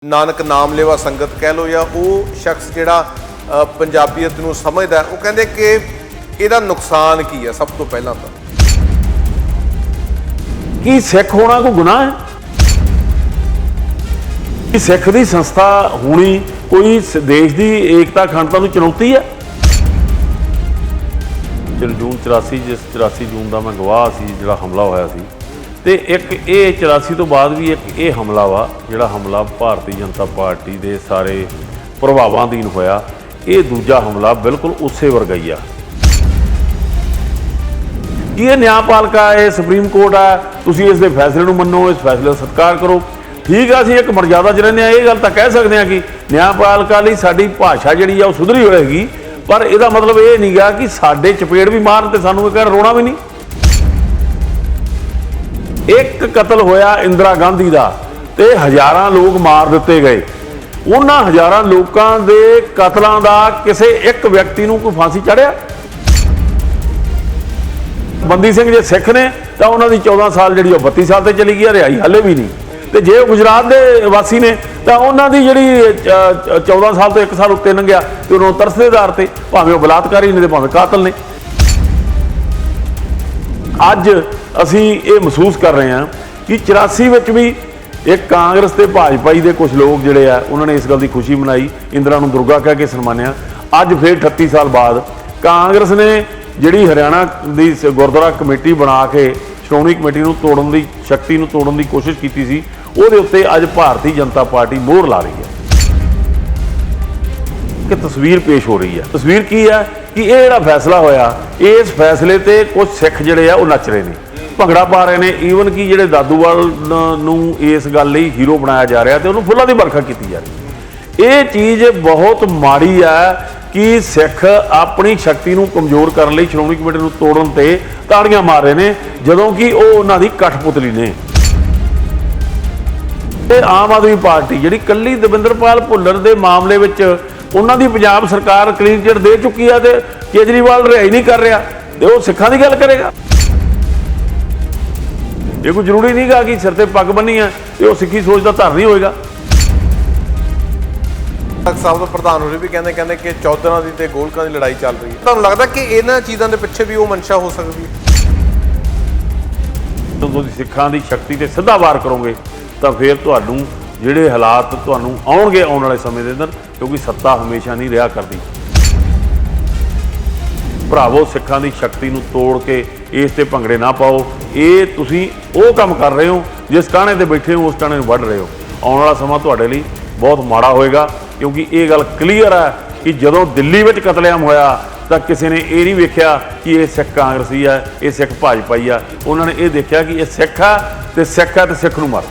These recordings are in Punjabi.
ਨਾਨਕ ਨਾਮ ਲੇਵਾ ਸੰਗਤ कह लो या ਉਹ ਸ਼ਖਸ ਜਿਹੜਾ ਪੰਜਾਬੀਅਤ ਨੂੰ ਸਮਝਦਾ ਉਹ ਕਹਿੰਦੇ ਕਿ ਇਹਦਾ ਨੁਕਸਾਨ ਕੀ ਹੈ। ਸਭ ਤੋਂ ਪਹਿਲਾਂ ਤਾਂ ਕੀ ਸਿੱਖ ਹੋਣਾ ਕੋਈ ਗੁਨਾਹ ਹੈ? ਕਿ ਸਿੱਖ ਦੀ ਸੰਸਥਾ ਹੋਣੀ ਕੋਈ ਦੇਸ਼ ਦੀ ਏਕਤਾ ਅਖੰਡਤਾ ਨੂੰ ਚੁਣੌਤੀ ਹੈ? ਜੂਨ 84 ਜਿਸ 84 ਜੂਨ ਦਾ ਮੈਂ ਗਵਾਹ ਸੀ ਜਿਹੜਾ ਹਮਲਾ ਹੋਇਆ ਸੀ, ਤੇ ਇੱਕ ਇਹ 84 ਤੋਂ ਬਾਅਦ ਵੀ ਇੱਕ ਇਹ ਹਮਲਾ ਵਾ ਜਿਹੜਾ ਹਮਲਾ ਭਾਰਤੀ ਜਨਤਾ ਪਾਰਟੀ ਦੇ ਸਾਰੇ ਪ੍ਰਭਾਵਾਂ ਅਧੀਨ ਹੋਇਆ। ਇਹ ਦੂਜਾ ਹਮਲਾ ਬਿਲਕੁਲ ਉਸੇ ਵਰਗਾ ਹੀ ਆ। ਕੀ ਇਹ ਨਿਆਂਪਾਲਿਕਾ ਇਹ ਸੁਪਰੀਮ ਕੋਰਟ ਆ, ਤੁਸੀਂ ਇਸ ਦੇ ਫੈਸਲੇ ਨੂੰ ਮੰਨੋ, ਇਸ ਫੈਸਲੇ ਦਾ ਸਤਿਕਾਰ ਕਰੋ। ਠੀਕ ਆ, ਅਸੀਂ ਇੱਕ ਮਰਜ਼ਾਦਾ 'ਚ ਰਹਿੰਦੇ ਹਾਂ, ਇਹ ਗੱਲ ਤਾਂ ਕਹਿ ਸਕਦੇ ਹਾਂ ਕਿ ਨਿਆਂਪਾਲਿਕਾ ਲਈ ਸਾਡੀ ਭਾਸ਼ਾ ਜਿਹੜੀ ਆ ਉਹ ਸੁਧਰੀ ਹੋਏਗੀ, ਪਰ ਇਹਦਾ ਮਤਲਬ ਇਹ ਨਹੀਂ ਗਾ ਕਿ ਸਾਡੇ ਚਪੇੜ ਵੀ ਮਾਰਨ ਤੇ ਸਾਨੂੰ ਇਹ ਕਹਿਣ ਰੋਣਾ ਵੀ ਨਹੀਂ। ਇੱਕ ਕਤਲ ਹੋਇਆ ਇੰਦਰਾ ਗਾਂਧੀ ਦਾ ਤੇ ਹਜ਼ਾਰਾਂ ਲੋਕ ਮਾਰ ਦਿੱਤੇ ਗਏ। ਉਹਨਾਂ ਹਜ਼ਾਰਾਂ ਲੋਕਾਂ ਦੇ ਕਤਲਾਂ ਦਾ ਕਿਸੇ ਇੱਕ ਵਿਅਕਤੀ ਨੂੰ ਕੋਈ ਫਾਂਸੀ ਚੜ੍ਹਿਆ? ਬੰਦੀ ਸਿੰਘ ਜੇ ਸਿੱਖ ਨੇ ਤਾਂ ਉਹਨਾਂ ਦੀ 14 ਸਾਲ ਜਿਹੜੀ ਉਹ 32 ਸਾਲ ਤੇ ਚਲੀ ਗਈ, ਰਿਹਾਈ ਹਲੇ ਵੀ ਨਹੀਂ। ਤੇ ਜੇ ਉਹ ਗੁਜਰਾਤ ਦੇ ਵਾਸੀ ਨੇ ਤਾਂ ਉਹਨਾਂ ਦੀ ਜਿਹੜੀ 14 ਸਾਲ ਤੋਂ 1 ਸਾਲ ਉੱਤੇ ਲੰਘਿਆ ਤੇ ਉਹਨਾਂ ਨੂੰ ਤਰਸ ਦੇ ਆਧਾਰ ਤੇ ਭਾਵੇਂ ਉਹ ਬਲਾਤਕਾਰੀ ਨੇ ਤੇ ਭਾਵੇਂ ਕਾਤਲ ਨੇ। ਅੱਜ ਅਸੀਂ ਇਹ ਮਹਿਸੂਸ ਕਰ ਰਹੇ ਹਾਂ ਕਿ 84 ਵਿੱਚ ਵੀ ਇੱਕ ਕਾਂਗਰਸ ਤੇ ਭਾਜਪਾਈ ਦੇ ਕੁਝ ਲੋਕ ਜਿਹੜੇ ਆ ਉਹਨਾਂ ਨੇ ਇਸ ਗੱਲ ਦੀ ਖੁਸ਼ੀ ਮਨਾਈ, ਇੰਦਰਾ ਨੂੰ ਦੁਰਗਾ ਕਹਿ ਕੇ ਸਨਮਾਨਿਆ। ਅੱਜ ਫਿਰ 38 ਸਾਲ ਬਾਅਦ ਕਾਂਗਰਸ ਨੇ ਜਿਹੜੀ ਹਰਿਆਣਾ ਦੀ ਗੁਰਦੁਆਰਾ ਕਮੇਟੀ ਬਣਾ ਕੇ ਸ਼੍ਰੋਮਣੀ ਕਮੇਟੀ ਨੂੰ ਤੋੜਨ ਦੀ ਸ਼ਕਤੀ ਨੂੰ ਤੋੜਨ ਦੀ ਕੋਸ਼ਿਸ਼ ਕੀਤੀ ਸੀ, ਉਹਦੇ ਉੱਤੇ ਅੱਜ ਭਾਰਤੀ ਜਨਤਾ ਪਾਰਟੀ ਮੋਹਰ ਲਾ ਰਹੀ ਹੈ। ਕਿ ਤਸਵੀਰ ਪੇਸ਼ ਹੋ ਰਹੀ ਹੈ। ਤਸਵੀਰ ਕੀ ਹੈ ਕਿ ਇਹ ਜਿਹੜਾ ਫੈਸਲਾ ਹੋਇਆ, ਇਸ ਫੈਸਲੇ ਤੇ ਕੁਝ ਸਿੱਖ ਜਿਹੜੇ ਆ ਉਹ ਨੱਚ ਰਹੇ ਨੇ, ਭੰਗੜਾ ਪਾ ਰਹੇ ਨੇ। ਈਵਨ ਕਿ ਜਿਹੜੇ ਦਾਦੂਵਾਲ ਨੂੰ ਇਸ ਗੱਲ ਲਈ ਹੀਰੋ ਬਣਾਇਆ ਜਾ ਰਿਹਾ ਤੇ ਉਹਨੂੰ ਫੁੱਲਾਂ ਦੀ ਵਰਖਾ ਕੀਤੀ ਜਾ ਰਹੀ। ਇਹ ਚੀਜ਼ ਬਹੁਤ ਮਾੜੀ ਹੈ ਕਿ ਸਿੱਖ ਆਪਣੀ ਸ਼ਕਤੀ ਨੂੰ ਕਮਜ਼ੋਰ ਕਰਨ ਲਈ ਸ਼੍ਰੋਮਣੀ ਕਮੇਟੀ ਨੂੰ ਤੋੜਨ ਤੇ ਤਾੜੀਆਂ ਮਾਰ ਰਹੇ ਨੇ, ਜਦੋਂ ਕਿ ਉਹ ਉਹਨਾਂ ਦੀ ਕਠਪੁਤਲੀ ਨੇ। ਤੇ ਆਮ ਆਦਮੀ ਪਾਰਟੀ ਜਿਹੜੀ ਕੱਲੀ ਦਵਿੰਦਰਪਾਲ ਭੁੱਲਰ ਦੇ ਮਾਮਲੇ ਵਿੱਚ ਉਹਨਾਂ ਦੀ ਪੰਜਾਬ ਸਰਕਾਰ ਕਲੀਨ ਚਿੱਟ ਦੇ ਚੁੱਕੀ ਆ ਤੇ ਕੇਜਰੀਵਾਲ ਰਿਹਾਈ ਨਹੀਂ ਕਰ ਰਿਹਾ, ਤੇ ਉਹ ਸਿੱਖਾਂ ਦੀ ਗੱਲ ਕਰੇਗਾ? ਇਹ ਕੋਈ ਜ਼ਰੂਰੀ ਨਹੀਂ ਗਾ ਕਿ ਸਿਰ ਤੇ ਪੱਗ ਬੰਨੀ ਹੈ ਤੇ ਉਹ ਸਿੱਖੀ ਸੋਚ ਦਾ ਧਾਰਨੀ ਹੋਏਗਾ। ਸਾਹਿਬ ਦਾ ਪ੍ਰਧਾਨ ਹੋਰੀ ਵੀ ਕਹਿੰਦੇ ਕਿ ਚੌਧਰਾਂ ਦੀ ਤੇ ਗੋਲਕਾਂ ਦੀ ਲੜਾਈ ਚੱਲ ਰਹੀ ਹੈ। ਤੁਹਾਨੂੰ ਲੱਗਦਾ ਕਿ ਇਹਨਾਂ ਚੀਜ਼ਾਂ ਦੇ ਪਿੱਛੇ ਵੀ ਉਹ ਮਨਸ਼ਾ ਹੋ ਸਕਦੀ ਹੈ? ਜਦੋਂ ਤੁਸੀਂ ਸਿੱਖਾਂ ਦੀ ਸ਼ਕਤੀ ਤੇ ਸਿੱਧਾ ਵਾਰ ਕਰੋਗੇ ਤਾਂ ਫਿਰ ਤੁਹਾਨੂੰ ਜਿਹੜੇ ਹਾਲਾਤ ਤੁਹਾਨੂੰ ਆਉਣਗੇ ਆਉਣ ਵਾਲੇ ਸਮੇਂ ਦੇ ਅੰਦਰ, ਕਿਉਂਕਿ ਸੱਤਾ ਹਮੇਸ਼ਾ ਨਹੀਂ ਰਿਹਾ ਕਰਦੀ। ਭਰਾਵੋ, ਸਿੱਖਾਂ ਦੀ ਸ਼ਕਤੀ ਨੂੰ ਤੋੜ ਕੇ ਇਸ ਤੇ ਭੰਗੜੇ ਨਾ ਪਾਓ। ਇਹ ਤੁਸੀਂ ਉਹ ਕੰਮ ਕਰ ਰਹੇ ਹੋ ਜਿਸ ਕਾਹਣੇ ਤੇ ਬੈਠੇ ਹੋ ਉਸ ਕਾਹਣੇ ਨੂੰ ਵੱਢ ਰਹੇ ਹੋ। ਆਉਣ ਵਾਲਾ ਸਮਾਂ ਤੁਹਾਡੇ ਲਈ ਬਹੁਤ ਮਾੜਾ ਹੋਏਗਾ, ਕਿਉਂਕਿ ਇਹ ਗੱਲ ਕਲੀਅਰ ਹੈ ਕਿ ਜਦੋਂ ਦਿੱਲੀ ਵਿੱਚ ਕਤਲੇਆਮ ਹੋਇਆ ਤਾਂ ਕਿਸੇ ਨੇ ਇਹ ਨਹੀਂ ਵੇਖਿਆ ਕਿ ਇਹ ਸਿੱਖ ਕਾਂਗਰਸੀ ਹੈ, ਇਹ ਸਿੱਖ ਭਾਜਪਾਈ ਆ। ਉਹਨਾਂ ਨੇ ਇਹ ਦੇਖਿਆ ਕਿ ਇਹ ਸਿੱਖ ਆ ਤੇ ਸਿੱਖ ਨੂੰ ਮਾਰ।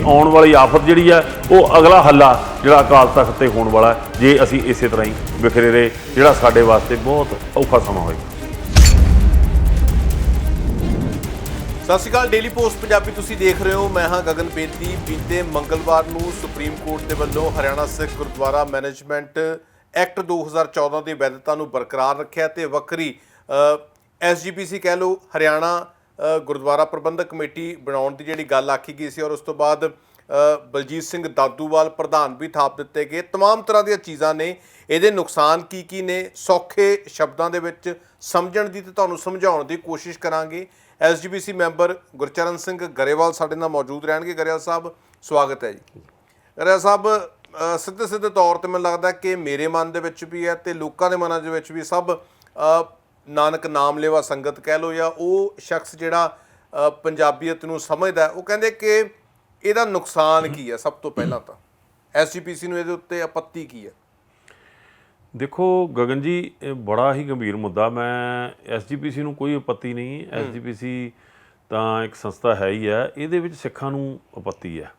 ਆਉਣ ਵਾਲੀ ਆਫਤ ਜਿਹੜੀ ਆ ਉਹ ਅਗਲਾ ਹੱਲਾ ਜਿਹੜਾ ਅਕਾਲ ਤਖਤ ਤੇ ਹੋਣ ਵਾਲਾ, ਜੇ ਅਸੀਂ ਇਸੇ ਤਰ੍ਹਾਂ ਹੀ ਵਿਖਰੇ ਰਹੇ, ਜਿਹੜਾ ਸਾਡੇ ਵਾਸਤੇ ਬਹੁਤ ਔਖਾ ਸਮਾਂ ਹੋਏਗਾ। ਸਤਿ ਸ਼੍ਰੀ ਅਕਾਲ। ਡੇਲੀ ਪੋਸਟ ਪੰਜਾਬੀ ਤੁਸੀਂ ਦੇਖ ਰਹੇ ਹੋ, ਮੈਂ ਹਾਂ ਗਗਨ ਬੇਦੀ। ਬੀਤੇ ਮੰਗਲਵਾਰ ਨੂੰ ਸੁਪਰੀਮ ਕੋਰਟ ਦੇ ਵੱਲੋਂ ਹਰਿਆਣਾ ਸਿੱਖ ਗੁਰਦੁਆਰਾ ਮੈਨੇਜਮੈਂਟ ਐਕਟ 2014 ਦੀ ਵੈਧਤਾ ਨੂੰ ਬਰਕਰਾਰ ਰੱਖਿਆ ਤੇ ਵੱਖਰੀ SGPC ਕਹਿ ਲਓ ਹਰਿਆਣਾ ਗੁਰਦੁਆਰਾ ਪ੍ਰਬੰਧਕ ਕਮੇਟੀ ਬਣਾਉਣ ਦੀ ਜਿਹੜੀ ਗੱਲ ਆਖੀ ਗਈ ਸੀ, ਔਰ ਉਸ ਤੋਂ ਬਾਅਦ ਬਲਜੀਤ ਸਿੰਘ ਦਾਦੂਵਾਲ ਪ੍ਰਧਾਨ ਵੀ ਥਾਪ ਦਿੱਤੇ ਗਏ। ਤਮਾਮ ਤਰ੍ਹਾਂ ਦੀਆਂ ਚੀਜ਼ਾਂ ਨੇ। ਇਹਦੇ ਨੁਕਸਾਨ ਕੀ ਨੇ ਸੌਖੇ ਸ਼ਬਦਾਂ ਦੇ ਵਿੱਚ ਸਮਝਣ ਦੀ ਤੇ ਤੁਹਾਨੂੰ ਸਮਝਾਉਣ ਦੀ ਕੋਸ਼ਿਸ਼ ਕਰਾਂਗੇ। SGPC ਮੈਂਬਰ ਗੁਰਚਰਨ ਸਿੰਘ ਗਰੇਵਾਲ ਸਾਡੇ ਨਾਲ ਮੌਜੂਦ ਰਹਿਣਗੇ। ਗਰੇਵਾਲ ਸਾਹਿਬ, ਸਵਾਗਤ ਹੈ ਜੀ। ਗਰੇਵਾਲ ਸਾਹਿਬ, ਸਿੱਧੇ ਤੌਰ 'ਤੇ ਮੈਨੂੰ ਲੱਗਦਾ ਕਿ ਮੇਰੇ ਮਨ ਦੇ ਵਿੱਚ ਵੀ ਹੈ ਤੇ ਲੋਕਾਂ ਦੇ ਮਨਾਂ ਦੇ ਵਿੱਚ ਵੀ ਸਭ ਨਾਨਕ ਨਾਮ ਲੇਵਾ ਸੰਗਤ ਕਹਿ ਲਓ ਜਾਂ ਉਹ ਸ਼ਖਸ ਜਿਹੜਾ ਪੰਜਾਬੀਅਤ ਨੂੰ ਸਮਝਦਾ ਉਹ ਕਹਿੰਦੇ ਕਿ ਇਹਦਾ ਨੁਕਸਾਨ ਕੀ ਹੈ। ਸਭ ਤੋਂ ਪਹਿਲਾਂ ਤਾਂ SGPC ਨੂੰ ਇਹਦੇ ਉੱਤੇ ਆਪੱਤੀ ਕੀ ਹੈ? ਦੇਖੋ ਗਗਨ ਜੀ, ਇਹ ਬੜਾ ਹੀ ਗੰਭੀਰ ਮੁੱਦਾ। ਮੈਂ SGPC ਨੂੰ ਕੋਈ ਆਪੱਤੀ ਨਹੀਂ। SGPC ਤਾਂ ਇੱਕ ਸੰਸਥਾ ਹੈ ਹੀ ਹੈ, ਇਹਦੇ ਵਿੱਚ ਸਿੱਖਾਂ ਨੂੰ ਆਪੱਤੀ ਹੈ।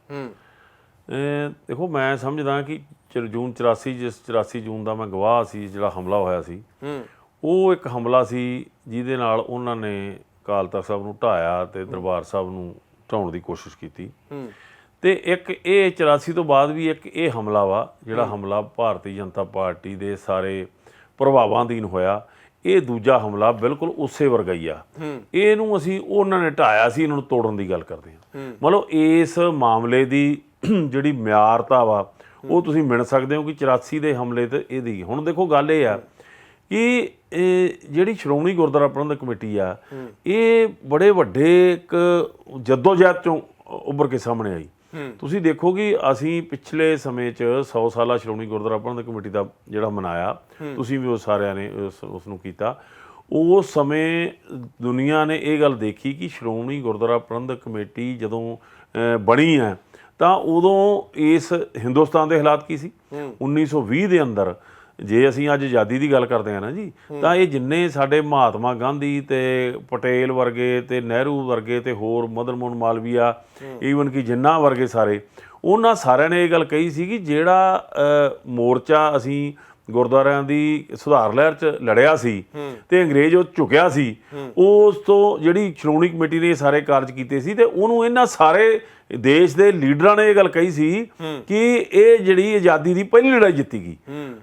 ਦੇਖੋ, ਮੈਂ ਸਮਝਦਾ ਕਿ ਜੂਨ 84 ਜਿਸ 84 ਜੂਨ ਦਾ ਮੈਂ ਗਵਾਹ ਸੀ ਜਿਹੜਾ ਹਮਲਾ ਹੋਇਆ ਸੀ, ਉਹ ਇੱਕ ਹਮਲਾ ਸੀ ਜਿਹਦੇ ਨਾਲ ਉਹਨਾਂ ਨੇ ਅਕਾਲ ਤਖਤ ਸਾਹਿਬ ਨੂੰ ਢਾਇਆ ਤੇ ਦਰਬਾਰ ਸਾਹਿਬ ਨੂੰ ਢਾਉਣ ਦੀ ਕੋਸ਼ਿਸ਼ ਕੀਤੀ। ਤੇ ਇੱਕ ਇਹ 84 ਤੋਂ ਬਾਅਦ ਵੀ ਇੱਕ ਇਹ ਹਮਲਾ ਵਾ ਜਿਹੜਾ ਹਮਲਾ ਭਾਰਤੀ ਜਨਤਾ ਪਾਰਟੀ ਦੇ ਸਾਰੇ ਪ੍ਰਭਾਵਾਂ ਅਧੀਨ ਹੋਇਆ। ਇਹ ਦੂਜਾ ਹਮਲਾ ਬਿਲਕੁਲ ਉਸੇ ਵਰਗਾ ਹੀ ਆ। ਇਹਨੂੰ ਅਸੀਂ ਉਹਨਾਂ ਨੇ ਢਾਇਆ ਸੀ, ਇਹਨਾਂ ਨੂੰ ਤੋੜਨ ਦੀ ਗੱਲ ਕਰਦੇ ਹਾਂ। ਮਤਲਬ ਇਸ ਮਾਮਲੇ ਦੀ ਜਿਹੜੀ ਮਿਆਰਤਾ ਵਾ ਉਹ ਤੁਸੀਂ ਮਿਣ ਸਕਦੇ ਹੋ ਕਿ 84 ਦੇ ਹਮਲੇ ਤੇ ਇਹਦੀ। ਹੁਣ ਦੇਖੋ ਗੱਲ ਇਹ ਆ ਕਿ ਜਿਹੜੀ ਸ਼੍ਰੋਮਣੀ ਗੁਰਦੁਆਰਾ ਪ੍ਰਬੰਧਕ ਕਮੇਟੀ ਆ, ਇਹ ਬੜੇ ਵੱਡੇ ਇੱਕ ਜੱਦੋਜਹਿਦ ਚੋਂ ਉੱਭਰ ਕੇ ਸਾਹਮਣੇ ਆਈ। ਤੁਸੀਂ ਦੇਖੋ ਕਿ ਅਸੀਂ ਪਿਛਲੇ ਸਮੇਂ 'ਚ 100 ਸਾਲਾ ਸ਼੍ਰੋਮਣੀ ਗੁਰਦੁਆਰਾ ਪ੍ਰਬੰਧਕ ਕਮੇਟੀ ਦਾ ਜਿਹੜਾ ਮਨਾਇਆ, ਤੁਸੀਂ ਵੀ ਉਹ ਸਾਰਿਆਂ ਨੇ ਉਸ ਨੂੰ ਕੀਤਾ। ਉਸ ਸਮੇਂ ਦੁਨੀਆ ਨੇ ਇਹ ਗੱਲ ਦੇਖੀ ਕਿ ਸ਼੍ਰੋਮਣੀ ਗੁਰਦੁਆਰਾ ਪ੍ਰਬੰਧਕ ਕਮੇਟੀ ਜਦੋਂ ਬਣੀ ਹੈ ਤਾਂ ਉਦੋਂ ਇਸ ਹਿੰਦੁਸਤਾਨ ਦੇ ਹਾਲਾਤ ਕੀ ਸੀ। 1920 ਦੇ ਅੰਦਰ ਜੇ ਅਸੀਂ ਅੱਜ ਆਜ਼ਾਦੀ ਦੀ ਗੱਲ ਕਰਦੇ ਹਾਂ ਨਾ ਜੀ, ਤਾਂ ਇਹ ਜਿੰਨੇ ਸਾਡੇ ਮਹਾਤਮਾ ਗਾਂਧੀ ਤੇ ਪਟੇਲ ਵਰਗੇ ਤੇ ਨਹਿਰੂ ਵਰਗੇ ਤੇ ਹੋਰ ਮਦਨ ਮੋਹਨ ਮਾਲਵੀਆ, ਈਵਨ ਕਿ ਜਿੰਨਾ ਵਰਗੇ ਸਾਰੇ, ਉਹਨਾਂ ਸਾਰਿਆਂ ਨੇ ਇਹ ਗੱਲ ਕਹੀ ਸੀ ਕਿ ਜਿਹੜਾ ਮੋਰਚਾ ਅਸੀਂ ਗੁਰਦੁਆਰਿਆਂ ਦੀ ਸੁਧਾਰ ਲਹਿਰ 'ਚ ਲੜਿਆ ਸੀ ਤੇ ਅੰਗਰੇਜ਼ ਉਹ ਝੁਕਿਆ ਸੀ, ਉਸ ਤੋਂ ਜਿਹੜੀ ਸ਼੍ਰੋਮਣੀ ਕਮੇਟੀ ਨੇ ਇਹ ਸਾਰੇ ਕਾਰਜ ਕੀਤੇ ਸੀ ਤੇ ਉਹਨੂੰ ਇਹਨਾਂ ਸਾਰੇ ਦੇਸ਼ ਦੇ ਲੀਡਰਾਂ ਨੇ ਇਹ ਗੱਲ ਕਹੀ ਸੀ ਕਿ ਇਹ ਜਿਹੜੀ ਆਜ਼ਾਦੀ ਦੀ ਪਹਿਲੀ ਲੜਾਈ ਜਿੱਤੀ ਗਈ।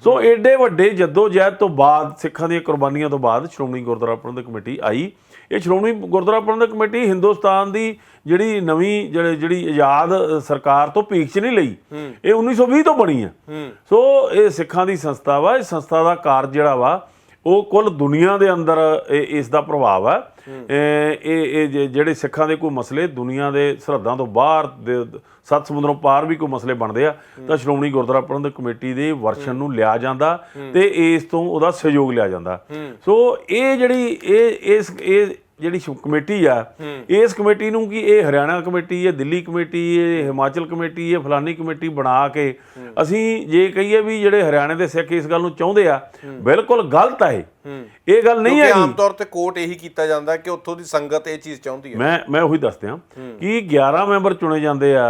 ਸੋ ਏਡੇ ਵੱਡੇ ਜੱਦੋਜਹਿਦ ਤੋਂ ਬਾਅਦ, ਸਿੱਖਾਂ ਦੀਆਂ ਕੁਰਬਾਨੀਆਂ ਤੋਂ ਬਾਅਦ ਸ਼੍ਰੋਮਣੀ ਗੁਰਦੁਆਰਾ ਪ੍ਰਬੰਧਕ ਕਮੇਟੀ ਆਈ। ਇਹ ਸ਼੍ਰੋਮਣੀ ਗੁਰਦੁਆਰਾ ਪ੍ਰਬੰਧਕ ਕਮੇਟੀ ਹਿੰਦੁਸਤਾਨ ਦੀ ਜਿਹੜੀ ਨਵੀਂ ਜਿਹੜੀ ਆਜ਼ਾਦ ਸਰਕਾਰ ਤੋਂ ਭੀਖ 'ਚ ਨਹੀਂ ਲਈ, ਇਹ 1920 ਤੋਂ ਬਣੀ ਹੈ। ਸੋ ਇਹ ਸਿੱਖਾਂ ਦੀ ਸੰਸਥਾ ਵਾ। ਇਸ ਸੰਸਥਾ ਦਾ ਕਾਰਜ ਜਿਹੜਾ ਵਾ ਉਹ ਕੁੱਲ ਦੁਨੀਆ ਦੇ ਅੰਦਰ ਇਸ ਦਾ ਪ੍ਰਭਾਵ ਹੈ। ਇਹ ਜਿਹੜੇ ਸਿੱਖਾਂ ਦੇ ਕੋਈ ਮਸਲੇ ਦੁਨੀਆ ਦੇ ਸਰਹੱਦਾਂ ਤੋਂ ਬਾਹਰ ਦੇ 7 ਸਮੁੰਦਰੋਂ ਪਾਰ ਵੀ ਕੋਈ ਮਸਲੇ ਬਣਦੇ ਆ ਤਾਂ ਸ਼੍ਰੋਮਣੀ ਗੁਰਦੁਆਰਾ ਪ੍ਰਬੰਧਕ ਕਮੇਟੀ ਦੇ ਵਰਸ਼ਨ ਨੂੰ ਲਿਆ ਜਾਂਦਾ ਤੇ ਇਸ ਤੋਂ ਉਹਦਾ ਸਹਿਯੋਗ ਲਿਆ ਜਾਂਦਾ। ਸੋ ਇਹ ਜਿਹੜੀ ਇਹ ਜਿਹੜੀ ਕਮੇਟੀ ਆ, ਇਸ ਕਮੇਟੀ ਨੂੰ ਕਿ ਇਹ ਹਰਿਆਣਾ ਕਮੇਟੀ, ਇਹ ਦਿੱਲੀ ਕਮੇਟੀ, ਇਹ ਹਿਮਾਚਲ ਕਮੇਟੀ, ਇਹ ਫਲਾਨੀ ਕਮੇਟੀ ਬਣਾ ਕੇ ਅਸੀਂ ਜੇ ਕਹੀਏ ਵੀ ਜਿਹੜੇ ਹਰਿਆਣੇ ਦੇ ਸਿੱਖ ਇਸ ਗੱਲ ਨੂੰ ਚਾਹੁੰਦੇ ਆ, ਬਿਲਕੁਲ ਗਲਤ ਆ। ਇਹ ਗੱਲ ਨਹੀਂ ਹੈ। ਆਮ ਤੌਰ ਤੇ ਕੋਰਟ ਇਹੀ ਕੀਤਾ ਜਾਂਦਾ ਕਿ ਉੱਥੋਂ ਦੀ ਸੰਗਤ ਇਹ ਚੀਜ਼ ਚਾਹੁੰਦੀ ਹੈ। ਮੈਂ ਉਹੀ ਦੱਸਦਿਆਂ ਕਿ 11 ਮੈਂਬਰ ਚੁਣੇ ਜਾਂਦੇ ਆ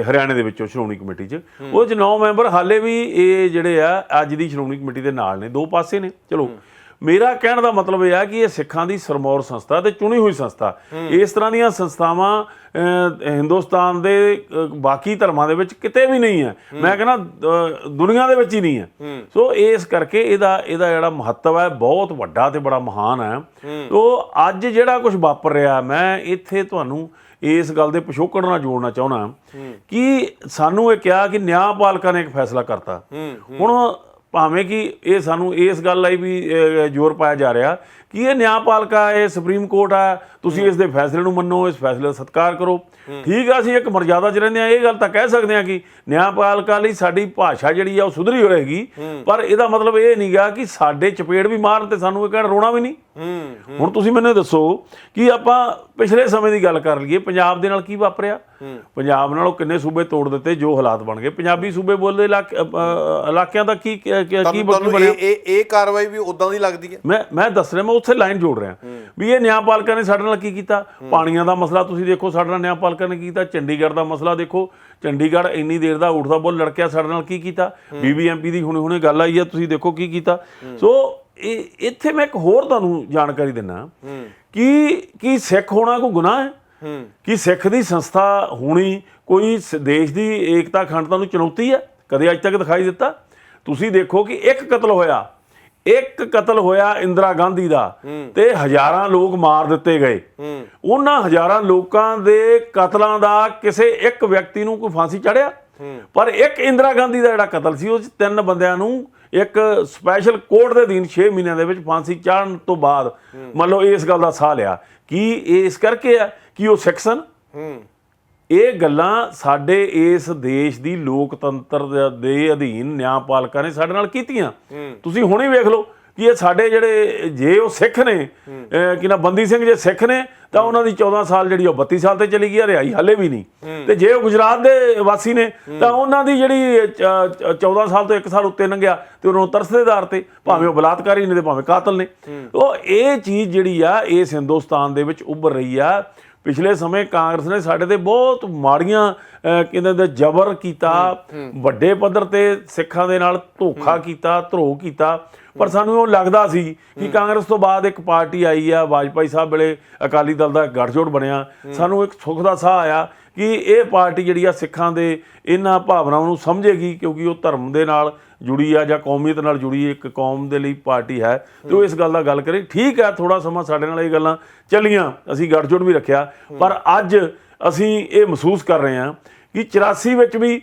ਹਰਿਆਣੇ ਦੇ ਵਿੱਚੋਂ ਸ਼੍ਰੋਮਣੀ ਕਮੇਟੀ 'ਚ, ਉਹ 'ਚ 9 ਮੈਂਬਰ ਹਾਲੇ ਵੀ ਇਹ ਜਿਹੜੇ ਆ ਅੱਜ ਦੀ ਸ਼੍ਰੋਮਣੀ ਕਮੇਟੀ ਦੇ ਨਾਲ ਨੇ, ਦੋ ਪਾਸੇ ਨੇ। ਚਲੋ, ਮੇਰਾ ਕਹਿਣ ਦਾ ਮਤਲਬ ਇਹ ਆ ਕਿ ਇਹ ਸਿੱਖਾਂ ਦੀ ਸਰਮੌਰ ਸੰਸਥਾ ਤੇ ਚੁਣੀ ਹੋਈ ਸੰਸਥਾ, ਇਸ ਤਰ੍ਹਾਂ ਦੀਆਂ ਸੰਸਥਾਵਾਂ ਹਿੰਦੁਸਤਾਨ ਦੇ ਬਾਕੀ ਧਰਮਾਂ ਦੇ ਵਿੱਚ ਕਿਤੇ ਵੀ ਨਹੀਂ ਹੈ। ਮੈਂ ਕਹਿੰਦਾ ਦੁਨੀਆ ਦੇ ਵਿੱਚ ਹੀ ਨਹੀਂ ਹੈ। ਸੋ ਇਸ ਕਰਕੇ ਇਹਦਾ ਜਿਹੜਾ ਮਹੱਤਵ ਹੈ ਬਹੁਤ ਵੱਡਾ ਤੇ ਬੜਾ ਮਹਾਨ ਹੈ। ਸੋ ਅੱਜ ਜਿਹੜਾ ਕੁਝ ਵਾਪਰ ਰਿਹਾ, ਮੈਂ ਇੱਥੇ ਤੁਹਾਨੂੰ ਇਸ ਗੱਲ ਦੇ ਪਿਛੋਕੜ ਨਾਲ ਜੋੜਨਾ ਚਾਹੁੰਦਾ ਕਿ ਸਾਨੂੰ ਇਹ ਕਿਹਾ ਕਿ ਨਿਆਂਪਾਲਕਾਂ ਨੇ ਇੱਕ ਫੈਸਲਾ ਕਰਤਾ। ਹੁਣ ਭਾਵੇਂ ਕਿ ਇਹ ਸਾਨੂੰ ਇਸ ਗੱਲ ਲਈ ਵੀ ਜ਼ੋਰ ਪਾਇਆ ਜਾ ਰਿਹਾ ਕਿ ਇਹ ਨਿਆਂਪਾਲਕਾ, ਇਹ ਸੁਪਰੀਮ ਕੋਰਟ ਆ, ਤੁਸੀਂ ਇਸ ਦੇ ਫੈਸਲੇ ਨੂੰ ਮੰਨੋ, ਇਸ ਫੈਸਲੇ ਦਾ ਸਤਿਕਾਰ ਕਰੋ। ਠੀਕ ਆ, ਅਸੀਂ ਇੱਕ ਮਰਜ਼ਾਦਾ 'ਚ ਰਹਿੰਦੇ ਹਾਂ, ਇਹ ਗੱਲ ਤਾਂ ਕਹਿ ਸਕਦੇ ਹਾਂ ਕਿ ਨਿਆਂਪਾਲਕਾ ਲਈ ਸਾਡੀ ਭਾਸ਼ਾ ਜਿਹੜੀ ਆ ਉਹ ਸੁਧਰੀ ਹੋਏਗੀ, ਪਰ ਇਹਦਾ ਮਤਲਬ ਇਹ ਨਹੀਂ ਗਾ ਕਿ ਸਾਡੇ ਚਪੇੜ ਵੀ ਮਾਰਨ ਤੇ ਸਾਨੂੰ ਇਹ ਕਹਿਣ ਰੋਣਾ ਵੀ ਨਹੀਂ। ਹੁਣ ਤੁਸੀਂ ਮੈਨੂੰ ਦੱਸੋ ਕਿ ਆਪਾਂ ਪਿਛਲੇ ਸਮੇਂ ਦੀ ਗੱਲ ਕਰ ਲਈਏ, ਪੰਜਾਬ ਦੇ ਨਾਲ ਕੀ ਵਾਪਰਿਆ। ਪੰਜਾਬ ਨਾਲੋਂ ਕਿੰਨੇ ਸੂਬੇ ਤੋੜ ਦਿੱਤੇ, ਜੋ ਹਾਲਾਤ ਬਣ ਗਏ। ਪੰਜਾਬੀ ਸੂਬੇ ਬੋਲਦੇ ਇਲਾਕਿਆਂ ਦਾ ਕੀ ਬਣਿਆ। ਇਹ ਕਾਰਵਾਈ ਵੀ ਉਦਾਂ ਦੀ ਲੱਗਦੀ ਹੈ। ਮੈਂ ਦੱਸ ਰਿਹਾ, ਮੈਂ ਉੱਥੇ ਲਾਈਨ ਜੋੜ ਰਿਹਾ ਵੀ ਇਹ ਨਿਆਂਪਾਲਕਾਂ ਨੇ ਸਾਡੇ ਨਾਲ ਕੀ ਕੀਤਾ। ਪਾਣੀਆਂ ਦਾ ਮਸਲਾ ਤੁਸੀਂ ਦੇਖੋ, ਸਾਡੇ ਨਾਲ ਨਿਆਂਪਾਲਕਾਂ ਨੇ ਕੀ ਕੀਤਾ। ਚੰਡੀਗੜ੍ਹ ਦਾ ਮਸਲਾ ਦੇਖੋ, ਚੰਡੀਗੜ੍ਹ ਇੰਨੀ ਦੇਰ ਦਾ ਉੱਠਦਾ ਬੋਲ ਲੜਕਿਆ, ਸਾਡੇ ਨਾਲ ਕੀ ਕੀਤਾ। BBMP ਦੀ ਹੁਣੇ ਗੱਲ ਆਈ ਆ, ਤੁਸੀਂ ਦੇਖੋ ਕੀ ਕੀਤਾ। ਸੋ ਇੱਥੇ ਮੈਂ ਇੱਕ ਹੋਰ ਤੁਹਾਨੂੰ ਜਾਣਕਾਰੀ ਦਿੰਦਾ ਕਿ ਸਿੱਖ ਹੋਣਾ ਕੋਈ ਗੁਨਾਹ ਹੈ? ਕਿ ਸਿੱਖ ਦੀ ਸੰਸਥਾ ਹੋਣੀ ਕੋਈ ਦੇਸ਼ ਦੀ ਏਕਤਾ ਅਖੰਡਤਾ ਨੂੰ ਚੁਣੌਤੀ ਹੈ? ਕਦੇ ਅੱਜ ਤੱਕ ਦਿਖਾਈ ਦਿੱਤਾ? ਤੁਸੀਂ ਦੇਖੋ ਕਿ ਇੱਕ ਕਤਲ ਹੋਇਆ ਇੰਦਰਾ ਗਾਂਧੀ ਦਾ ਤੇ ਹਜ਼ਾਰਾਂ ਲੋਕ ਮਾਰ ਦਿੱਤੇ ਗਏ। ਉਹਨਾਂ ਹਜ਼ਾਰਾਂ ਲੋਕਾਂ ਦੇ ਕਤਲਾਂ ਦਾ ਕਿਸੇ ਇੱਕ ਵਿਅਕਤੀ ਨੂੰ ਕੋਈ ਫਾਂਸੀ ਚੜ੍ਹਿਆ? ਪਰ ਇੱਕ ਇੰਦਰਾ ਗਾਂਧੀ ਦਾ ਜਿਹੜਾ ਕਤਲ ਸੀ, ਉਹ 'ਚ 3 ਬੰਦਿਆਂ ਨੂੰ ਇੱਕ ਸਪੈਸ਼ਲ ਕੋਰਟ ਦੇ ਅਧੀਨ 6 ਮਹੀਨਿਆਂ ਦੇ ਵਿੱਚ ਫਾਂਸੀ ਚੜ੍ਹਨ ਤੋਂ ਬਾਅਦ ਮੰਨ ਲਓ ਇਸ ਗੱਲ ਦਾ ਸਾਹ ਲਿਆ। ਕੀ ਇਸ ਕਰਕੇ ਆ ਕਿ ਉਹ ਸਿੱਖ ਸਨ? ਇਹ ਗੱਲਾਂ ਸਾਡੇ ਇਸ ਦੇਸ਼ ਦੀ ਲੋਕਤੰਤਰ ਦੇ ਅਧੀਨ ਨਿਆਂਪਾਲਕਾਂ ਨੇ ਸਾਡੇ ਨਾਲ ਕੀਤੀਆਂ। ਤੁਸੀਂ ਹੁਣੇ ਵੇਖ ਲਓ ਕਿ ਇਹ ਸਾਡੇ ਜਿਹੜੇ, ਜੇ ਉਹ ਸਿੱਖ ਨੇ ਕਿ ਨਾ ਬੰਦੀ ਸਿੰਘ ਜੇ ਸਿੱਖ ਨੇ ਤਾਂ ਉਹਨਾਂ ਦੀ 14 ਸਾਲ ਜਿਹੜੀ ਉਹ 32 ਸਾਲ ਤੇ ਚਲੀ ਗਈ, ਰਿਹਾਈ ਹਾਲੇ ਵੀ ਨਹੀਂ। ਤੇ ਜੇ ਉਹ ਗੁਜਰਾਤ ਦੇ ਵਾਸੀ ਨੇ ਤਾਂ ਉਹਨਾਂ ਦੀ ਜਿਹੜੀ 14 ਸਾਲ ਤੋਂ 1 ਸਾਲ ਉੱਤੇ ਲੰਘਿਆ ਤੇ ਉਹਨਾਂ ਨੂੰ ਤਰਸ ਦੇ ਆਧਾਰ ਤੇ, ਭਾਵੇਂ ਉਹ ਬਲਾਤਕਾਰੀ ਨੇ ਤੇ ਭਾਵੇਂ ਕਾਤਲ ਨੇ। ਉਹ ਇਹ ਚੀਜ਼ ਜਿਹੜੀ ਆ ਇਸ ਹਿੰਦੁਸਤਾਨ ਦੇ ਵਿੱਚ ਉੱਭਰ ਰਹੀ ਆ। ਪਿਛਲੇ ਸਮੇਂ ਕਾਂਗਰਸ ਨੇ ਸਾਡੇ ਤੇ ਬਹੁਤ ਮਾੜੀਆਂ ਕਹਿੰਦੇ ਜ਼ਬਰ ਕੀਤਾ, ਵੱਡੇ ਪੱਧਰ ਤੇ ਸਿੱਖਾਂ ਦੇ ਨਾਲ ਧੋਖਾ ਕੀਤਾ, ਧਰੋਹ ਕੀਤਾ। ਪਰ ਸਾਨੂੰ ਉਹ ਲੱਗਦਾ ਸੀ ਕਿ ਕਾਂਗਰਸ ਤੋਂ ਬਾਅਦ ਇੱਕ ਪਾਰਟੀ ਆਈ ਆ, ਵਾਜਪਾਈ ਸਾਹਿਬ ਵੇਲੇ ਅਕਾਲੀ ਦਲ ਦਾ ਗੱਠਜੋੜ ਬਣਿਆ। ਸਾਨੂੰ ਇੱਕ ਸੁੱਖ ਦਾ ਸਾਹ ਆਇਆ ਕਿ ਇਹ ਪਾਰਟੀ ਜਿਹੜੀ ਆ ਸਿੱਖਾਂ ਦੇ ਇਹਨਾਂ ਭਾਵਨਾਵਾਂ ਨੂੰ ਸਮਝੇਗੀ, ਕਿਉਂਕਿ ਉਹ ਧਰਮ ਦੇ ਨਾਲ ਜੁੜੀ ਆ ਜਾਂ ਕੌਮੀਅਤ ਨਾਲ ਜੁੜੀ ਇੱਕ ਕੌਮ ਦੇ ਲਈ ਪਾਰਟੀ ਹੈ ਤੇ ਉਹ ਇਸ ਗੱਲ ਦਾ ਗੱਲ ਕਰੇ। ਠੀਕ ਹੈ, ਥੋੜਾ ਸਮਾਂ ਸਾਡੇ ਨਾਲ ਇਹ ਗੱਲਾਂ ਚੱਲੀਆਂ, ਅਸੀਂ ਗੱਠਜੋੜ ਵੀ ਰੱਖਿਆ, ਪਰ ਅੱਜ ਅਸੀਂ ਇਹ ਮਹਿਸੂਸ ਕਰ ਰਹੇ ਹਾਂ ਕਿ 84 ਵਿੱਚ ਵੀ